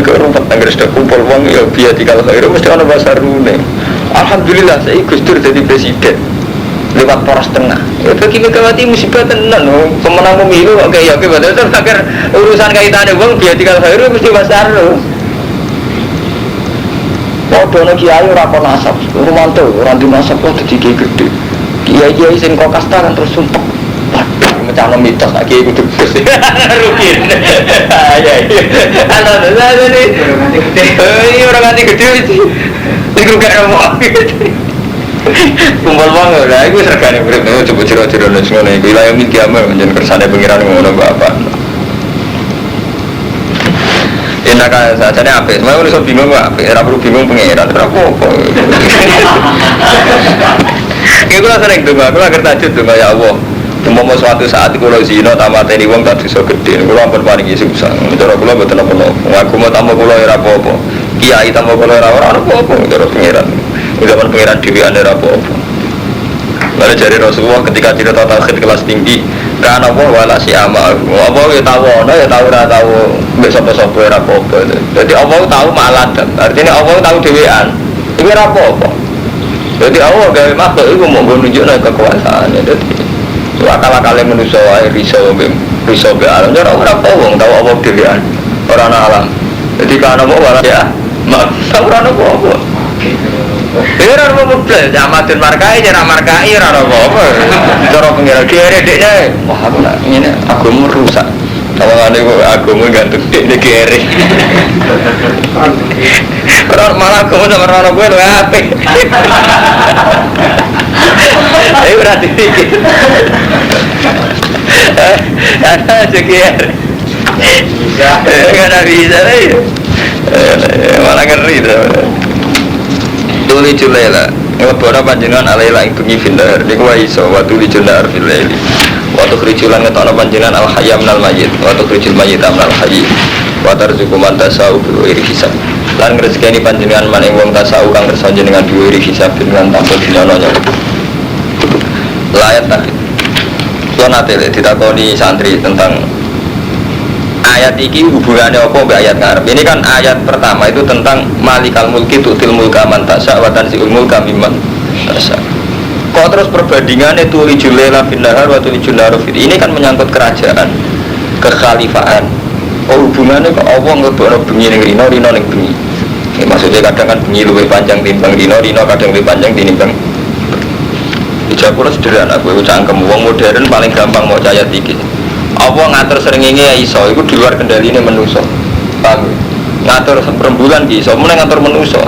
ke rumput tangga sudah kumpul wong ya biar dikal khairu mesti ada bahasa rune. Alhamdulillah saya Gus Dur jadi presiden lewat poros tengah. Ya bagi Megawati musibah tenan pemenang pemilu oke ya oke betul agar urusan kaitannya wong biar dikal khairu mesti bahasa rune. Padha nek kiai ora kon nasab, rumanto ora di nasab kok dadi kiai gede. Kiai-kiai sing kok kasta kan terus sumpek. Mencana mitos lagi ikut gus rukin ya ada nih ini orang ganti gede ini juga ngomong kumpul banget lah itu sergane berita coba ciro-ciro dan semua nih wilayah mikiamah menjadi kersane pengiran ngomong apa enak kan saja apa semua udah bingung apa era perlu bingung pengiran berapa kayak gue sering tuh aku lagi tajud tuh ya Allah mau suatu saat itu kalau zina tamat ini wong tak bisa gede kalau ampun paling susah cara kalau betul apa aku mau tambah kalau era apa kiai tambah kalau era orang apa cara pengiran zaman pengiran dewi anda apa lalu dari Rasulullah ketika cerita tauhid kelas tinggi karena Allah wala si amal apa ya tahu ya tahu ora tahu besok era apa jadi Allah tahu maladan artinya Allah tahu dewean ini apa jadi Allah gawe makhluk itu mau nunjukkan kekuasaan jadi akal-akalnya manusia risau be alam jadi orang tahu tahu apa dirian orang alam jadi karena mau walau ya tahu orang apa orang apa jamatin markai cara markai orang apa cara pengira kiri deknya wah aku nak ini aku mau rusak kalau ada aku mau gantung deknya kiri orang malah aku sama orang gue lu apa ayo berarti dikit ada sekian karena bisa malah ngeri tuli julela ngebora panjenengan alaila ing bengi findahar niku wa iso wa tuli jular fil laili waktu krijulan ngetokno panjenengan al hayyam minal mayyit waktu krijul mayyit minal hayy wa tarzuqu man tasau bi ghairi hisab lan ngrezekani panjenengan maning wong tasau kang kersa jenengan bi ghairi hisab dengan tanpa dinyono layat tadi lo nanti ditakoni santri tentang ayat ini hubungannya apa mbak ayat ngarep ini kan ayat pertama itu tentang malikal mulki tu'til mulka man tasya wa tanzi'ul mulka mimman tasya kok terus perbandingannya tulijul laila fil nahar wa tulijul nahar fil ini kan menyangkut kerajaan kekhalifaan hubungannya kok Allah ngelebokno bengi ning rino ning bengi maksudnya kadang kan bengi luwih panjang timbang rino kadang luwih panjang timbang Ijabul sederhana, aku cangkem wong modern paling gampang mau caya dikit. Apa ngatur srengenge iso, itu di luar kendaline manusa. Paham? Ngatur rembulan iso, mulai ngatur manusa.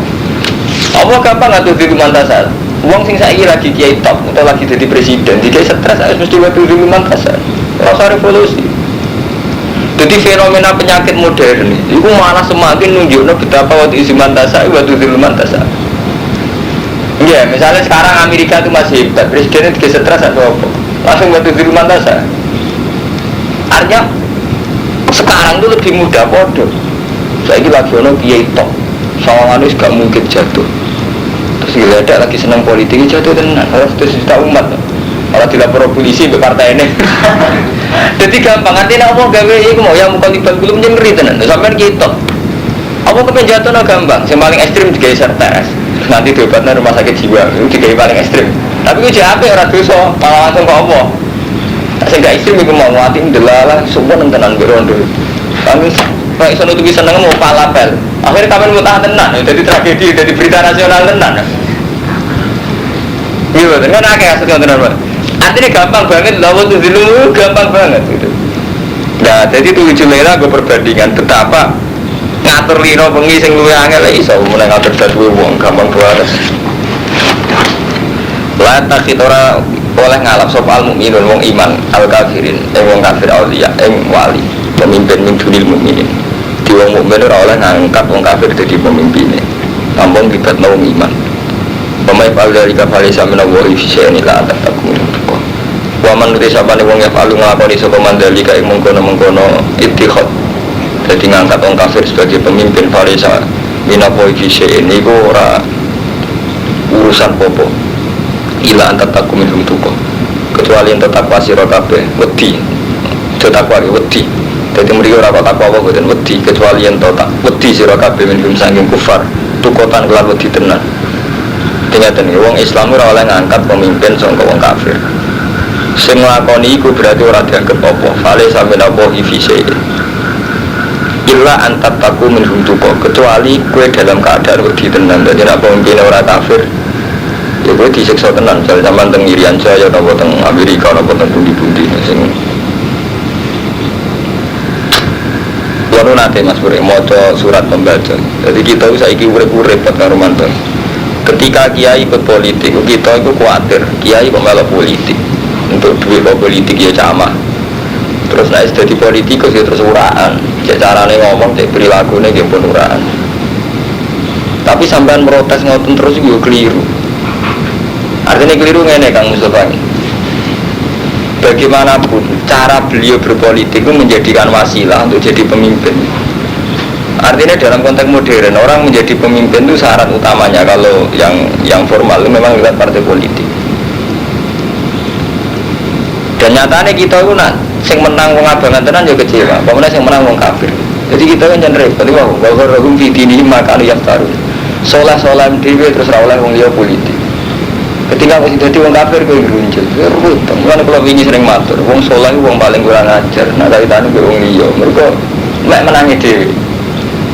Apa gampang ngatur diri mantasal? Wong sing saiki lagi kiai top atau lagi jadi presiden, dikai stres harus mesti ngatur diri mantasal. Rasa revolusi. Jadi fenomena penyakit modern itu malah semakin nunjukno betapa waktu isi mantasal, waktu diri mantasal. Iya, misalnya sekarang Amerika itu masih hebat, presidennya juga stres atau apa langsung batu di rumah tasa. Artinya sekarang itu lebih mudah bodoh. Saya lagi ono kiai top, sawangan itu gak mungkin jatuh. Terus gila lagi senang politik jatuh tenan, harus juta umat. Kalau dilapor polisi ke partai ini. Jadi gampang artinya apa gawe iku mau yang muka tiba belum nyengri tenan. Sampean gitu. Apa kepen jatuhnya gampang, yang paling ekstrim digeser tes. Nanti diobatnya rumah sakit jiwa, itu digeser paling ekstrim. Tapi itu jahat ya, orang dosa, malah langsung ke apa. Nah, sehingga ekstrim itu mau mati, delalah, semua nontonan berondo. Kami, kalau iso nutupi seneng mau palapel. Akhirnya kapan mau tahan tenan, jadi tragedi, jadi berita nasional tenan. Iya, kan akeh asal tenan, Pak. Artinya gampang banget, lawan tuh dulu gampang banget gitu. Nah, jadi 7 merah gue perbandingan betapa ngatur lino bengi sing luwih angel iso mulai ngatur dadu wong gampang banget. La takit ora oleh ngalap sapa al mukminun wong iman al kafirin wong kafir auliya wali pemimpin min dunil mukminin. Di wong mukmin ora oleh ngangkat wong kafir dadi pemimpine. Tampung libatno wong iman. Pemain dari kafali samina wa ifsyani la atakum. Wa man nuti sapane wong ya palu nglakoni sapa mandali kae mengkono-mengkono ittikhad. Jadi ngangkat orang kafir sebagai pemimpin Farisa minapo ifisye ini ora urusan popo ila antar taku minum tuko kecuali yang tetap pasiro kabeh wedi tetap wari wedi jadi mereka ora takwa apa dan wedi kecuali yang tetap wedi siro kabeh minum sangking kufar tukotan kelar wedi tenan tinggal wong Islam ora oleh ngangkat pemimpin sangka wong kafir sing nglakoni iku berarti ora dianggap apa Farisa minapo ifisye illa antat taku minhum tuko kecuali kue dalam keadaan wedi tenan jadi nak pemimpin orang kafir ya kue disiksa tenan misalnya zaman teng Irian Jaya atau teng Amerika atau teng bundi-bundi sing lalu nanti mas Puri moco surat pembaca jadi kita bisa iki urip-urip pada romanto ketika kiai ikut politik kita itu khawatir kiai pembalap politik untuk duit politik ya camah terus naik jadi politikus ya terus uraan caranya ngomong cek perilakunya dia pun uraan tapi sampean protes ngoten terus juga keliru artinya keliru ngene Kang Mustafa bagaimanapun cara beliau berpolitik itu menjadikan wasilah untuk jadi pemimpin artinya dalam konteks modern orang menjadi pemimpin itu syarat utamanya kalau yang formal itu memang lewat partai politik dan nyatanya kita itu sing menang wong abangan tenan ya kecewa, pamane sing menang wong kafir. Jadi kita kan jan repot wae, bahwa rohum fitini maka yang taruh. Solah-solah dhewe terus ra oleh wong liya politik. Ketika wis dadi wong kafir kowe ngrunjul, repot. Mulane kula wingi sering matur, wong solah iku wong paling kurang ajar, nek kaitane karo wong liya. Mergo mek menangi dhewe.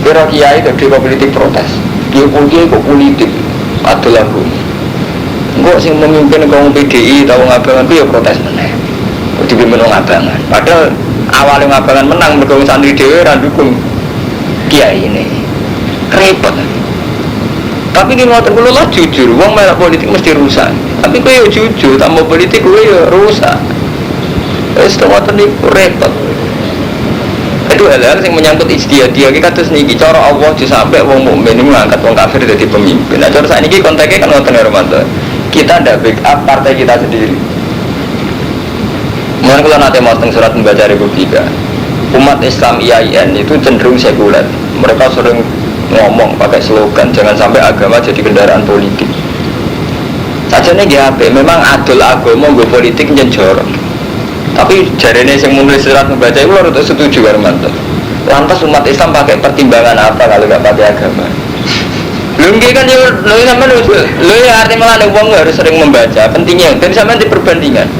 Kira kiai dadi politik protes. Kiai kok politik adol aku. Engko sing memimpin kaum PDI ta wong abangan ku ya protes meneh. Dipimpin wong abangan. Padahal awalnya ngabangan menang mergo santri dhewe ra dukung kiai ini. Repot. Tapi ki ngoten kula lah jujur, wong melok politik mesti rusak. Tapi kowe yo jujur, tak mau politik kowe yo rusak. Wis ngoten niku repot. Itu hal-hal yang menyangkut ijtihad iki kados niki cara Allah disampe wong mukmin ngangkat wong kafir dadi pemimpin. Nah cara sakniki konteknya kan ngoten ya Romanto. Kita ndak backup partai kita sendiri. Mungkin kalau nanti mau tentang surat membaca Republika umat Islam IAIN itu cenderung sekuler mereka sering ngomong pakai slogan jangan sampai agama jadi kendaraan politik saja nih GHP memang adol agama gue politik nyenjorok tapi jarene yang menulis surat membaca itu harus setuju kan mantap lantas umat Islam pakai pertimbangan apa kalau gak pakai agama belum kan lu ya arti malah uang harus sering membaca pentingnya dan sama di perbandingan.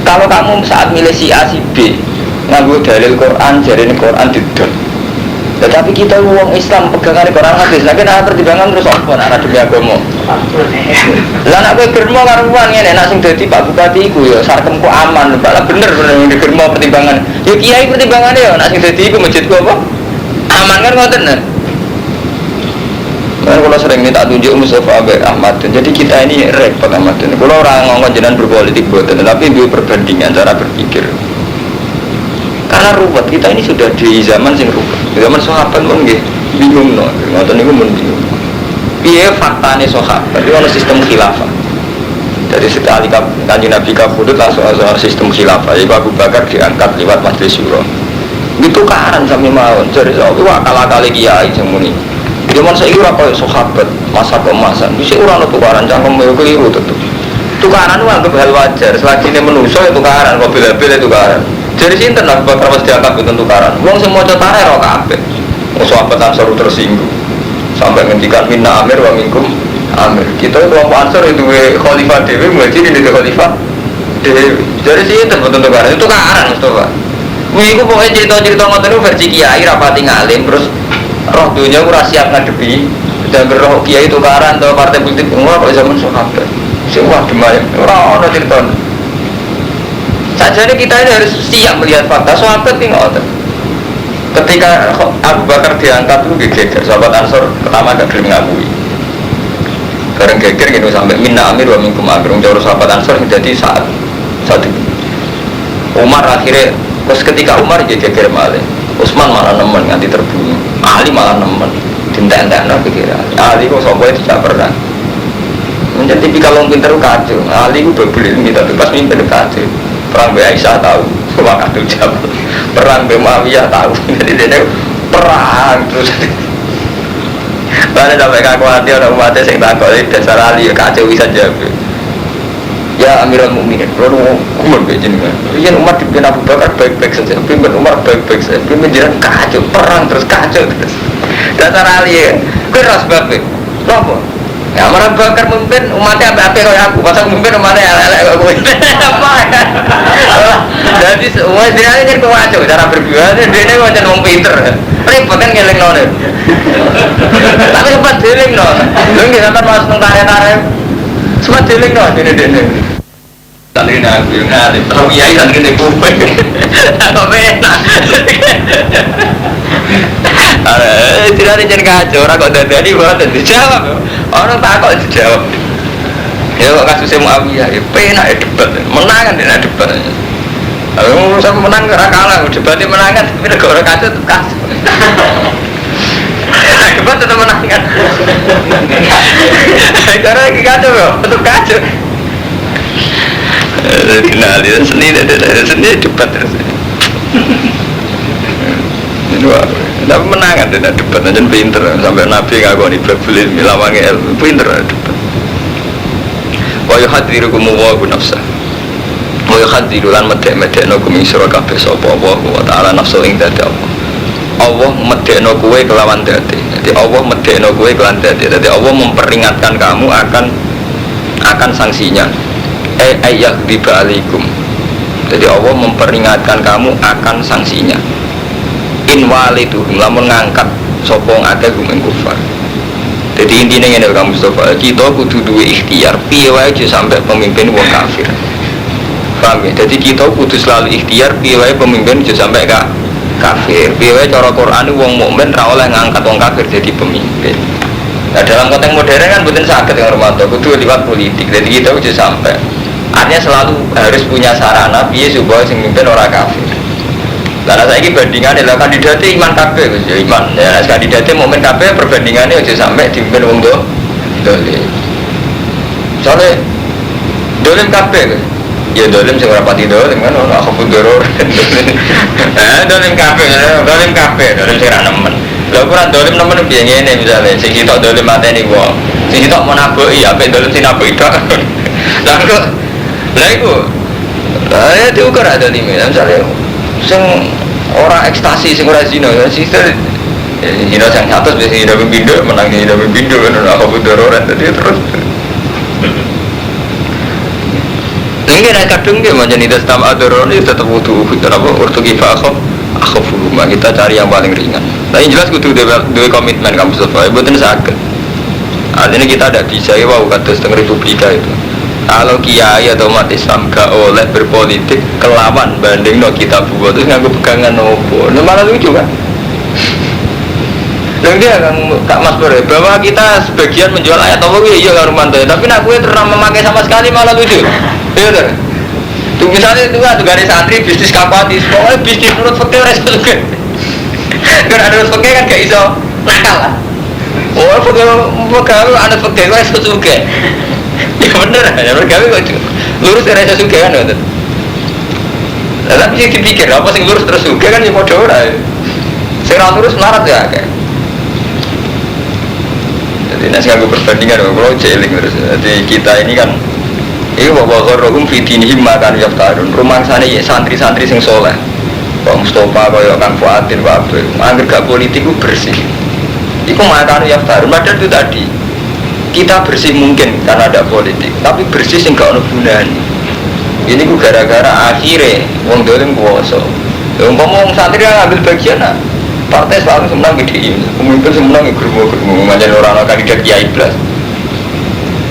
Kalau kamu saat milih si A, si B nganggo dalil Quran, jari ini Quran didol tetapi kita uang Islam pegangan Quran hadis lagi ada pertimbangan terus apa ada demi agama lah nak gue germo karuan ini nak sing dadi Pak Bupati iku ya sarkemku aman malah bener di germo pertimbangan ya kiai pertimbangannya ya nak sing dadi iku masjidku apa aman kan ngoten nah kan kalau sering minta tunjuk Mustafa Abek Ahmad jadi kita ini repot Ahmad kalau orang ngomong jenengan berpolitik boten tapi dua perbandingan cara berpikir karena ruwet kita ini sudah di zaman sing ruwet zaman sahabat pun nggih bingung no ngoten niku mun bingung piye faktane sahabat itu ono sistem khilafah dari sekali kanjeng Nabi kabudut langsung soal sistem khilafah Ibu Abu Bakar diangkat lewat majelis syuro itu karan sampe mawon jadi wah kala-kali kiai sing muni zaman saya kira kaya sahabat masa keemasan. Bisa orang tukaran cangkem keliru tentu. Tukaran itu anggap hal wajar. Selagi ini manusia itu tukaran, kalau bila-bila tukaran. Jadi sih internal bakal mesti dianggap itu tukaran. Uang semua cetare roh kabeh. Sahabat Ansor tersinggung. Sampai ngendikan minna amir wa minkum amir. Kita kelompok Ansor itu khalifah dewi, mengaji di khalifah dewi. Jadi sih internal tukaran itu tukaran Mustafa. Minggu pokoknya cerita-cerita ngoten itu versi kiai rapati ngalim terus roh dunia ora siap ngadepi dan roh kiai tukaran atau partai politik semua kok zaman sahabat. Semua demai ora ono cerita. Sajane kita ini harus siap melihat fakta sahabat ini ngoten. Ketika Abu Bakar diangkat itu geger, sahabat Ansor pertama gak gelem ngakui. Bareng geger gitu sampai minna amir wa minkum amir. Jauh sahabat Ansor jadi saat itu. Umar akhirnya terus ketika Umar jadi geger malih. Utsman malah nemen nganti terbunuh. Ali malah nemen. Dintek-entekno pikir Ali kok sapa tidak pernah. Menjadi tipikal wong pinter kacau. Ali ku bebel ilmu tapi pas mimpin kacau. Perang Aisyah tahu, semua kacau jam. Perang Muawiyah tahu. Jadi dia perang terus. Mana sampai kaku hati orang umatnya yang takut dasar Ali kacau bisa jawab. Ya Amirul Mukminin, kalau umur begini kan, iya umat dipimpin Abu Bakar baik-baik saja, pimpin Umar baik-baik saja, pimpin jalan kacau, perang terus kacau terus. Dasar Ali ya, gue ras babe, lopo. Ya Abu Bakar memimpin umatnya apa kayak aku, pasang memimpin umatnya elek kok gue. Apa ya? Jadi semua dia ini kacau cara berjuang, dia ini macam orang pinter, repot kan ngeleng nol. Tapi sempat dealing nol, lu nggak sempat masuk tentara-tentara. Semua dealing no, ini. Tadi nak bilang ada, tahu kiai tadi ni kupe, apa benda? Tidak ada jadi kacau, orang kau dari buat dijawab, orang tak kau dijawab. Ya kasus Muawiyah, pena debat, menangan dia debat. Kalau saya menang kerana kalah, debatnya menangan, tapi negara kacau tetap kacau. Debat tetap menangan. Karena kacau, tetap kacau. Kenal dia seni debat terus. Tapi menangan dia debat, aja pinter sampai Nabi ngakoni berbeli milawangi pinter debat. Wa yuhadirukum wa nafsah. Wa yuhadirulan medek-medekno kum isra kabeh sapa Allah wa taala nafsu ing dadi Allah. Allah medekno kowe kelawan dadi. Jadi Allah medekno kowe kelawan dadi. Jadi Allah memperingatkan kamu akan sanksinya. Ayat dibalikum. Jadi Allah memperingatkan kamu akan sanksinya. In waliduhum lamun ngangkat sapa akeh gumeng kufar. Jadi intinya ngene kamu Mustafa, kita kudu duwe ikhtiar piye wae aja sampai pemimpin wong kafir. Paham ya? Jadi kita kudu selalu ikhtiar piye wae pemimpin aja sampai kafir. Piye wae cara Quran wong mukmin ra oleh ngangkat wong kafir jadi pemimpin. Nah dalam konteks modern kan mboten saged yang Romanto, kudu liwat politik. Jadi kita aja sampai artinya selalu harus punya sarana piye supaya sing mimpin ora kafir. Karena saya ini bandingannya adalah kandidatnya iman kabeh, ya iman. Ya kandidatnya mukmin kabeh perbandingannya aja sampai dipimpin wong dolim. Soalnya dolim kabeh, ya dolim sing ora pati dolim kan ora kebut doror. Dolim kabeh sing ra nemen. Lha ora dolim nemen piye ngene misale sing sitok dolim mateni wong. Sing sitok menabuki apik dolim sinabuki tok. Lah iku. Lah diukur ada nih misalnya sing ora ekstasi sing ora zina ya sister zina sing atas biasa zina pembindo menang zina pembindo kan ora apa dororan tadi terus ini nak kadung dia macam ni tetap adoron itu tetap butuh apa urtu kita aku rumah kita cari yang paling ringan tapi jelas kudu dua komitmen kamu sesuai betul sakit artinya kita ada bisa ya wow kata setengah republika itu. Kalau kiai atau umat Islam gak oleh berpolitik kelawan banding no kita buat terus nganggo pegangan nopo, malah lucu kan? Dan dia kan Kak Mas Bro bahwa kita sebagian menjual ayat Allah iya kan Romanto, tapi nak gue pernah memakai sama sekali malah lucu, iya kan? Tuh misalnya itu kan garis santri bisnis kapatis, pokoknya bisnis menurut fakir resiko juga. Karena ada fakir kan gak iso nakal lah. Oh fakir ada fakir resiko juga. Ya bener, ya mereka kok lurus dari rasa suka kan betul. Tapi sih dipikir apa sih lurus terus suka kan ya mau coba. Sekarang lurus melarat ya kayak. Jadi Jadi nasi aku perbandingan kalau jeling terus. Jadi kita ini kan ini bawa rohum fitnihim makan yaftarun. Rumah sana ya santri-santri sing soleh. Pak Mustafa kaya Kang Fuadin wae. Angger gak politik ku bersih. Iku makan yaftarun. Padahal itu tadi kita bersih mungkin karena ada politik, tapi bersih sing gak ono gunane. Ini ku gara-gara akhirnya wong dolim kuwasa. Umpama wong santri ngambil bagian nah, partai selalu semenang gede ini, pemimpin semenang germo-germo macam orang kandidat kiai belas.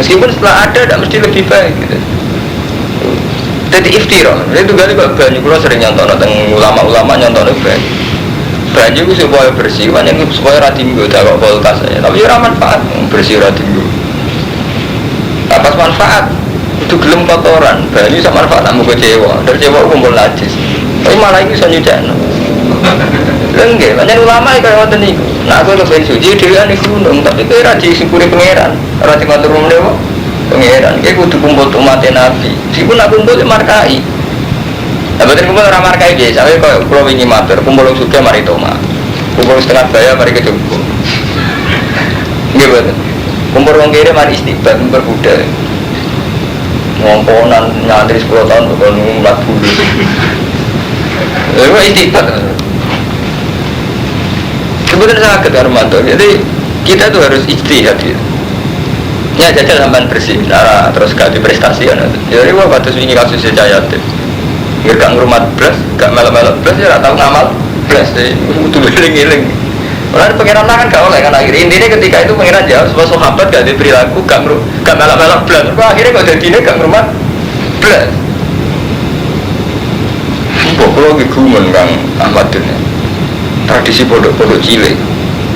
Meskipun setelah ada tidak mesti lebih baik gitu. Jadi iftira, itu kali Pak Banyu kalau sering nyontok tentang ulama-ulama nyontok banyu. Banyu itu supaya bersih, banyak supaya ratimgo tak kok voltas aja. Tapi ya manfaat bersih ratimgo. Apa manfaat? Itu gelem kotoran, banyu sama manfaat kamu kecewa, dari kecewa kumpul najis. Tapi malah itu bisa nyucian. Lenggih, banyak ulama kayak waktu ini. Nah aku lebih suci dia di gunung, tapi kira di simpuri pangeran, rati ngatur rumah dewa pangeran. Kayak kudu kumpul umat Nabi. Meskipun aku kumpul markai. Nah betul kumpul orang markai biasa. Tapi kalau pulau ini matur, kumpul suka mari toma, kumpul setengah bayar mari kecukup. Gimana? Kumpul orang kiri mari istiqbal, kumpul kuda. Ngomponan nyantri 10 tahun bukan ngulat bulu. Itu istiqbal. Kebetulan sangat Armanto. Jadi kita tuh harus ijtihad gitu. Ya jajal sampai bersih, nah, terus ganti prestasi kan. Jadi wah batas ini kasusnya Cahyati. Nggak ngurmat plus, gak melok-melok plus ya tahu ngamal plus. Itu beling-beling. Orang pengiran kan gak oleh kan akhirnya intinya ketika itu pengiran jawab sebuah sahabat gak ada perilaku gak melok-melok plus. Akhirnya kok jadi gak ngurmat plus. Kalau gumun Kang Ahmad ini tradisi pondok-pondok cilik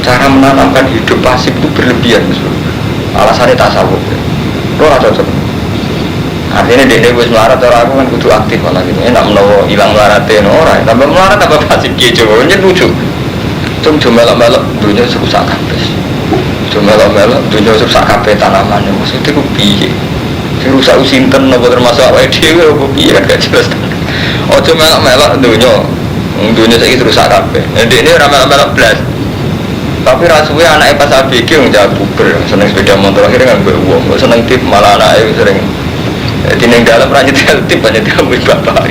cara menanamkan hidup pasif itu berlebihan alasannya tasawuf lo gak cocok artinya dia wis melarat orang aku kan kudu aktif malah gitu enak menawa hilang melaratnya orang tambah melarat tambah pasif gitu coba lucu cuma melok-melok dunia serusak kabeh cuma melok-melok dunia serusak kabeh tanamannya maksudnya ku piye serusak usinten apa termasuk awake dhewe apa piye kan gak jelas ojo melok-melok dunia saiki rusak kabeh. Ini ora melok-melok blas. Tapi rasuwe anake pas ABG njak buber, seneng sepeda motor akhirnya nganggo wong, seneng tip malah anake sering ning dalem ra nyetel tip banyak diambil bapak.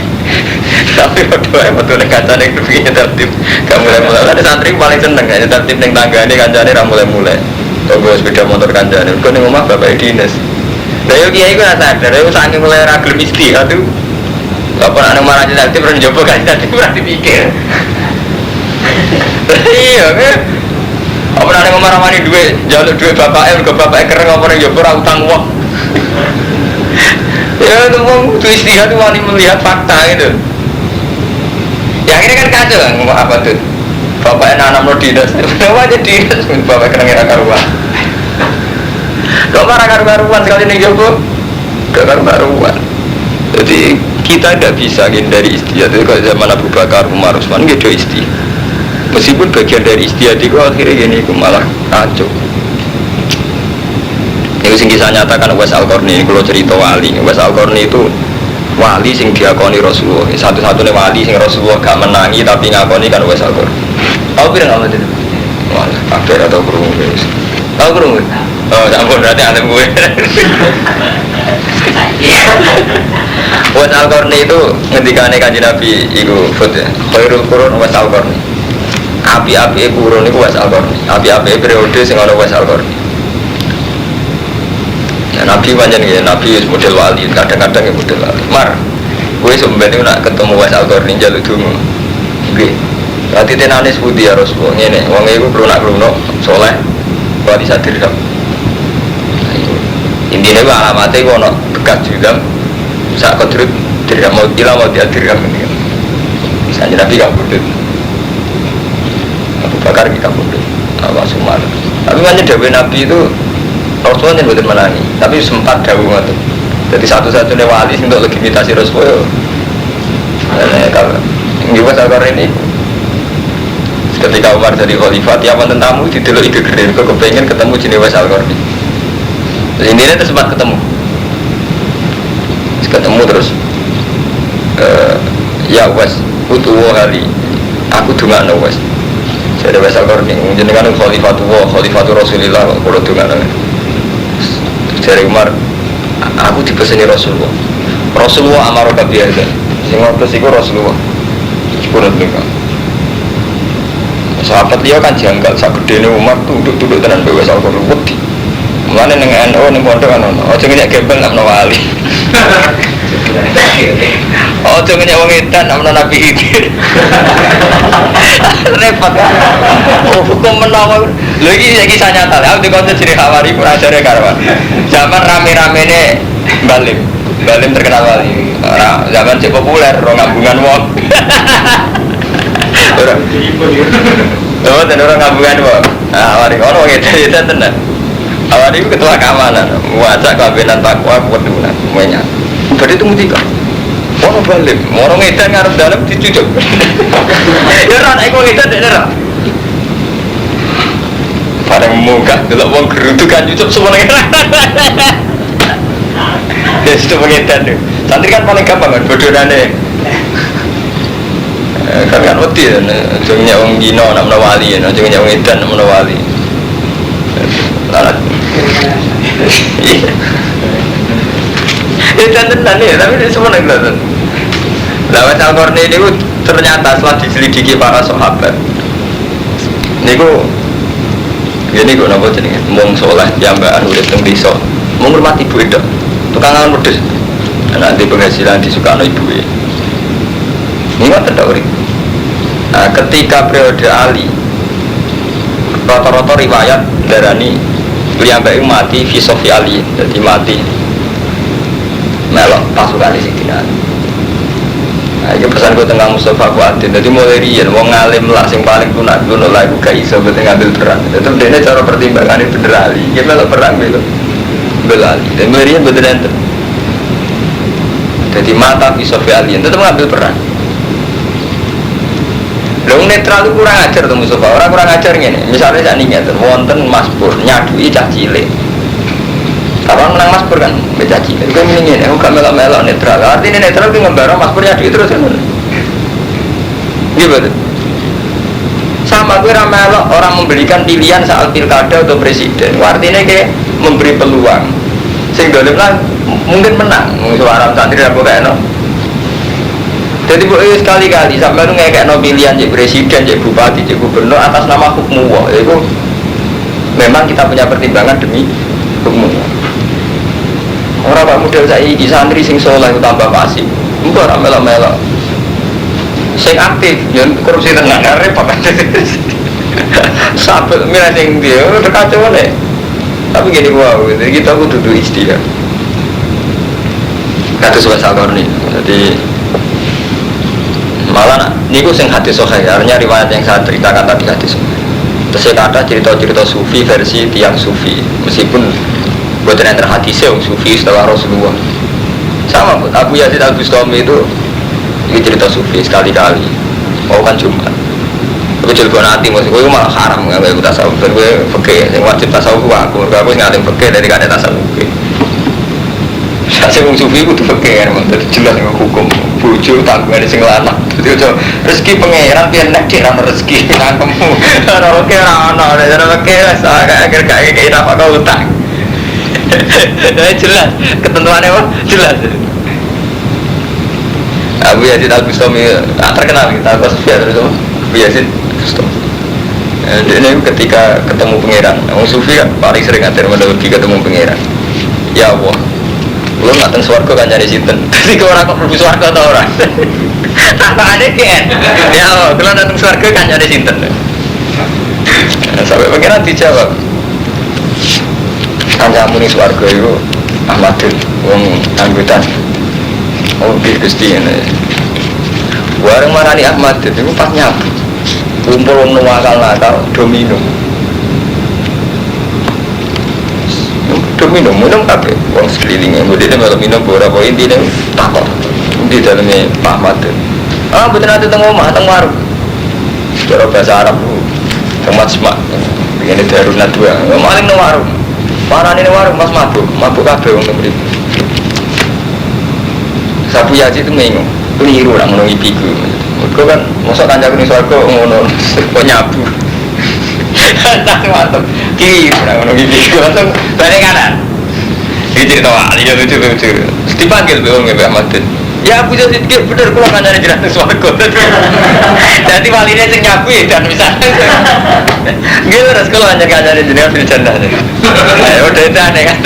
Tapi waktu metu ning kancane kuwi nyetel tip, gak mulai-mulai. Ada santri paling seneng nyetel tip ning tanggane kancane ra mulai-mulai. Tunggu sepeda motor kancane, kok ning omah bapak dinas. Lah yo kiai ku ora sadar, yo saking mulai ra gelem istihad tuh. Apa anak marah nanti pernah coba kan nanti pernah dipikir. Iya kan? Apa anak marah-marah duit, jalur duit bapaknya, ke bapaknya keren apa yang coba utang uang. Ya itu mau tuh istihad tuh wani melihat fakta gitu. Ya akhirnya kan kacau kan ngomong apa tuh? Bapaknya nanam lo dinas, kenapa aja dinas? Bapaknya keren ngira karuan. Kok marah karuan sekali nih coba? Gak karuan. Jadi kita tidak bisa hindari istihad itu kalau zaman Abu Bakar, Umar, Utsman gitu istihad. Meskipun bagian dari istihad itu akhirnya gini malah kacau. Yang sing kisah nyatakan Uwais Al-Qarni kalau cerita wali. Uwais Al-Qarni itu wali sing diakoni Rasulullah. Satu-satunya wali sing Rasulullah gak menangi tapi ngakoni kan Uwais Al-Qarni. Tahu pirang apa itu? Wah, kabeh atau kurung guys. Tahu kurung? Oh, sampun berarti antem gue. Uwais Al-Qarni itu ngendikane Kanjeng Nabi iku fut ya. Khairul qurun Uwais Al-Qarni. Api-api qurun iku Uwais Al-Qarni. Api-api periode sing ana Uwais Al-Qarni. Ya, Nabi pancen ya, Nabi model wali, kadang-kadang ya model wali. Mar, kowe sebenarnya nak ketemu Uwais Al-Qarni njaluk donga. Nggih. Berarti tenane sepundi ya Rasulullah ngene, wong iku klunak-klunuk saleh, wali sadirham. Intinya itu alamatnya itu ada bekas juga saat kodrut tidak mau gila mau dihadirkan misalnya Nabi gak bodoh Abu Bakar kita bodoh Abu Sumar tapi makanya Dawe Nabi itu Rasulullah yang betul menangi tapi sempat Dawe itu jadi satu-satunya wali untuk legitimasi Rasulullah dan kalau Uwais Al-Qarni ini ketika Umar jadi khalifah tiap tentamu didelok ide gede kok kepengen ketemu jenis Uwais Al-Qarni intinya itu sempat ketemu terus ya Uwais utuwa hari aku dungakno Uwais Dari Wes Al-Qarni, jenengan Khalifatur Rasulillah kalau dengan dari Umar, aku dipeseni Rasulullah amaro kabiyada. Sing ngotos iku Rasulullah. Sepuluh dengar. Sahabat dia kan janggal, sak gedene Umar duduk tenan Wes Al-Qarni wedi. Mulane ning NU ning pondok kan ono. Aja ngenyek gembel nak wali. Aja ngenyek wong edan nak Nabi Khidir. Repot. Hukum menawa. Lho iki kisah nyata. Aku dikonco ciri Hawari pun ajare karwan. Zaman rame-ramene Balim terkenal wali. Zaman sing populer ro ngambungan wong. Ora. Oh, dan orang ngambungan wong. Ah, Hawari ono wong edan tenan. Awal itu ketua keamanan, wajah kabinet takwa kepedulian, semuanya. Jadi itu mutika. Orang balik, orang edan ngarep dalam dicucuk. Ya orang ekor edan tidak ada. Pada muka, kalau orang gerutu kan cucuk semuanya. Ya itu pengedan tu. Santri kan paling gampang kan, bodohane. Kan wedi, jengnya orang Gino nak menawali, jengnya orang edan nak menawali. Lalat. Itu tenan ya, tapi ini semua negara. Lawat Al-Qarni ini ternyata setelah diselidiki para sahabat, niku, ini gue nampak jenenge, mung soleh, jambaan udah teng desa, menghormati ibu itu, tukang angan pedes, nanti penghasilan disukai ibu ini. Ini nggak terdakuri. Nah, ketika periode Ali, rata-rata riwayat darani beliau mati filosofi Ali, jadi mati melok pasukan di sini. Nah, ini pesan gue tengah Mustafa Fuadin. Jadi mulai rian, wong ngalim lah, sing paling tunak dulu lah, gue gak iso betul ngambil peran. Itu dia cara pertimbangan ini bener Ali. Dia melok perang belo, Ali. Dan mulai rian betul ente. Jadi mata filosofi Ali, tetap ngambil peran. Long netral itu kurang ajar tuh Mustafa, orang kurang ajar gini. Misalnya saya ingat, wonten Mas Pur nyadui cah cilik. Orang menang Mas Pur kan, cah cilik. Gue mendingin, aku gak melok netral. Artinya netral itu ngebarang Mas Pur nyadui terus kan. Gimana? Sama gue ramelok orang memberikan pilihan soal pilkada atau presiden. Artinya kayak memberi peluang. Sehingga lah mungkin menang. Suara santri aku kayak no. Jadi sekali-kali sampai lu ngekek no pilihan jadi presiden, jadi bupati, jadi gubernur atas nama hukum Allah. Itu memang kita punya pertimbangan demi hukum Allah. Orang pak model saya di santri sing soleh itu tambah pasif. Enggak orang melok-melok. Sing aktif, yang korupsi tenang repot aja. Sampai milih sing dia terkacau nih. Tapi gini wow, kita aku duduk istilah. Kata sobat Al-Qarni nih, jadi malah niku sing hadis sahih, artinya riwayat yang saya ceritakan tadi hadis. Terus saya kata cerita-cerita sufi versi tiang sufi, meskipun buatan yang terhadisnya sufi setelah Rasulullah. Sama pun Abu Yazid Al-Bustami itu cerita sufi sekali-kali. Mau kan Jumat. Tapi jelgo nanti maksud gue malah haram nggak gue tasawuf, gue fikih, yang wajib tasawuf aku ngalim fikih dari kata tasawuf. Saya wong sufi itu fikih kan, jelas dengan hukum bojo tanggungan sing lanang. Jadi aja rezeki pangeran pian nek dhewe ana rezeki nangkemu. Ora oke ora ana, ora oke akhir gak kira apa kau utang. Jelas ketentuannya wah jelas. Abu Yazid Al-Bustami terkenal kita Abu Yazid Al-Bustami. Ini ketika ketemu pangeran, wong sufi kan paling sering ngatur mendugi ketemu pangeran. Ya Allah, lu ngatain suarga kan nyari sinten. Jadi ke orang kok perlu suarga atau orang? Apa ada kan? Ya Allah, kalau datang suarga kan nyari sinten. Sampai pengiran dijawab. Kancamu nih suarga itu Ahmadul, wong anggutan. Oh di Gusti ini. Warung marani Ahmadul itu pas nyabu. Kumpul wong nakal domino. Minum tapi uang sekelilingnya kemudian malam minum beberapa inti dan takut di dalamnya Pak Ahmad betul nanti tengok rumah tengok warung secara bahasa Arab tempat semak begini darunat dua maling nang warung parah ini warung mas mabuk kabeh wong memberi Sabu Yazid itu bingung keliru nak menungi biku mereka kan masa kanjak ini suarga ngono kok nyabu langsung mantep kiri ngono iki langsung balik kanan iki cerita wali ya lucu dipanggil Mbak Ahmadin ya Abu Yazid bener kula kancane jenengan swarga dadi waline sing nyapu dan misalnya nggih terus kula kancane jenengan fil jannah ayo dedane kan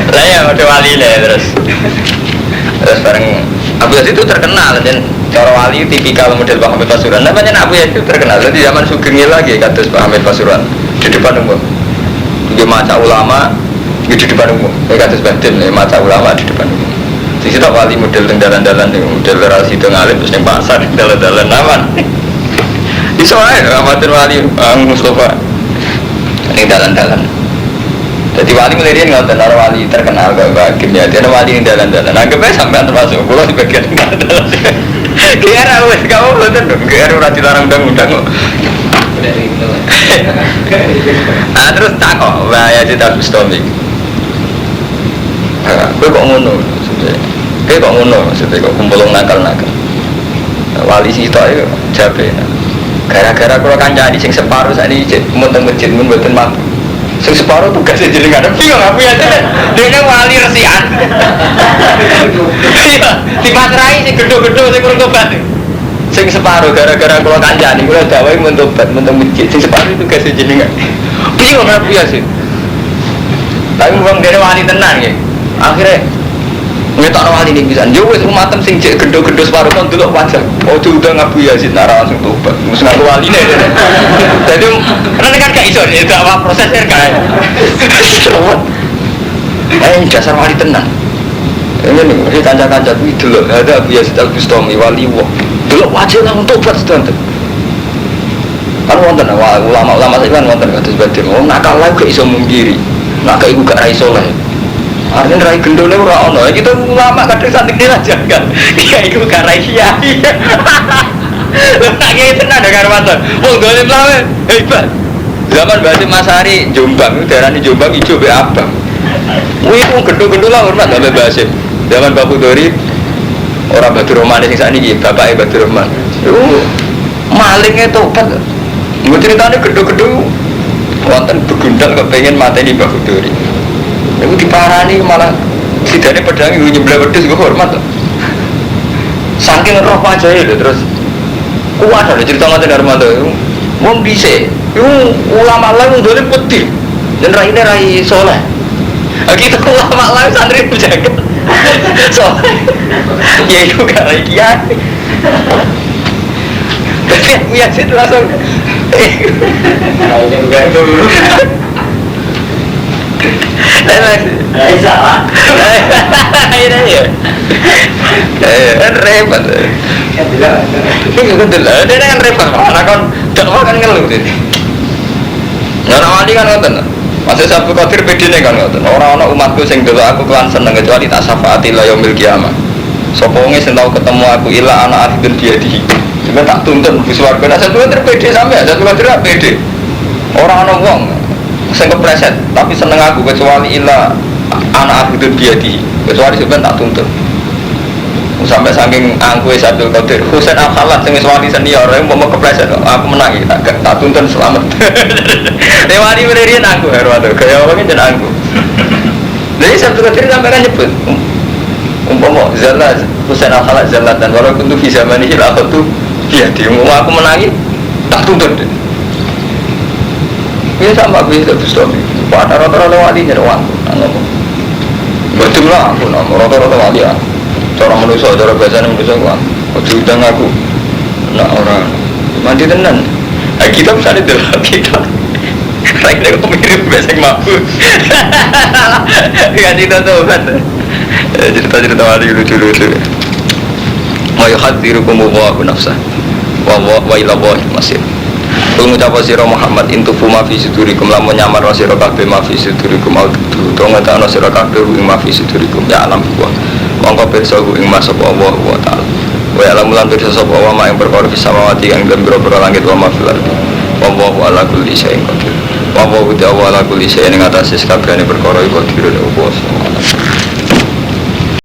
lah ya udah wali lah terus bareng Abu Yazid itu terkenal dan cara wali tipikal model Pak Hamid Pasuruan namanya Abu Yazid itu terkenal di zaman Sugeng lagi kados Pak Hamid Pasuruan di depan umum dia maca ulama di depan umum kados Badin maca ulama di depan umum di situ wali model dalan-dalan model relasi teng alim terus ning pasar dalan-dalan aman iso ae amatir wali Mustafa ning dalan-dalan. Jadi wali melirian nggak ada wali terkenal gak kimia dia wali yang dalan-dalan. Anggapnya sampai termasuk pulau di bagian dalan-dalan. Kira wes kamu betul dong. Kira udah dilarang undang-undang. Ah terus tak kok bahaya kita Bustami. Gue kok ngono, gue kok ngono maksudnya kok kumpulong nakal-nakal. Wali sih itu ayo jabe. Gara-gara kalau kancani sing separuh saat ini mau teng masjid mun buatan mampu. Sing separuh tugasnya jenengan bingung apa ya dia wali resian iya dipaterai sing gedho-gedho sing kurang tobat sing separuh gara-gara kula kancani kula dawuhi mun tobat menteng masjid sing separuh tugasnya jenengan bingung apa ya sih tapi wong dene wali tenan nggih akhire ngetokno wali ning pisan yo wis umatem sing jek gedho-gedho separuh kon delok wajah ojo udah Abu Yazid ora langsung tobat mesti ngaku waline dadi karena kan gak iso itu apa prosesnya kan dasar wali tenan ini nih kanca-kanca kuwi delok ada Abu Yazid Al-Bustami wali wong delok wajah langsung tobat sedanten kan wonten ulama-ulama saiki kan wonten kados Badin nakal lagi gak iso mungkiri nak iku gak ra iso lah artinya rai gendone ora ono kita ulama kadang santik aja kan iya iku gak rai kiai lho tak kiai tenan ada karwatan wong dolim lawe hebat zaman Basim Masari Jombang daerah ini Jombang ijo be abang wih wong gendho-gendho lah hormat sampe Basim zaman Bapak Dori orang Batu Rahman sing sakniki bapake Batu Rahman malingnya tobat mau ceritanya gendho-gendho wonten begundal kepengen mateni Bapak Dori itu diparani malah sidane pedang itu nyebelah wedhus gue hormat saking roh aja ya terus kuat ada cerita ngaten Armando wong dhisik iku ulama lain dolim putih dan raine rai soleh kita ulama lain santri berjaga soleh ya itu gak rai kiai tapi aku yakin langsung salah ini ya kan repot ini kan repot karena kan dakwah kan ngeluh ini orang wali kan ngoten masih Abdul Qadir bedine kan ngoten orang-orang umatku sing dulu aku kelan seneng kecuali tak syafaati la yaumil qiyamah sapa wong sing tau ketemu aku ila ana arifun biadi juga tak tuntun di swarga nah satu Qadir pede sampe satu Qadir pede orang-orang wong sing kepreset tapi seneng aku kecuali ila anak aku biadi kecuali sebenarnya tak tuntut sampai saking angkuh Abdul Qadir Husain Al-Khalat sing wali senior yang mau kepreset aku menang tak tuntun selamat lewati berian aku herwado gaya orang ini aku jadi Abdul Qadir sampai kan nyebut umpama zallah Husain Al-Khalat zallah dan walaupun itu bisa manihil aku tuh biadi mau aku menangi tak tuntut ini sama aku itu Bustami pada rata-rata wali jadi uang betul lah aku nama rata-rata wali ya cara manusia, cara biasanya manusia uang ujung aku nak orang mandi tenan kita misalnya dalam kita rakyatnya aku mirip biasa yang mampu gak cerita tuh kan cerita-cerita wali lucu-lucu wa yuhadzirukum Allahu nafsah wa ila Allahi masir Kul ngucapa sira Muhammad intufu ma fi sudurikum lamun nyamar sira kabeh ma fi sudurikum audu to ngetana sira kabeh ing ma fi sudurikum ya alam wa mongko pirsa ing mas sapa Allah wa taala wa alam lan pirsa sapa wa ma ing perkara fis samawati ing dalem boro langit wa ma fil ardi wallahu ala kulli syai'in qadir wa huwa ala kulli syai'in ing atase kabehane perkara iku qadir wa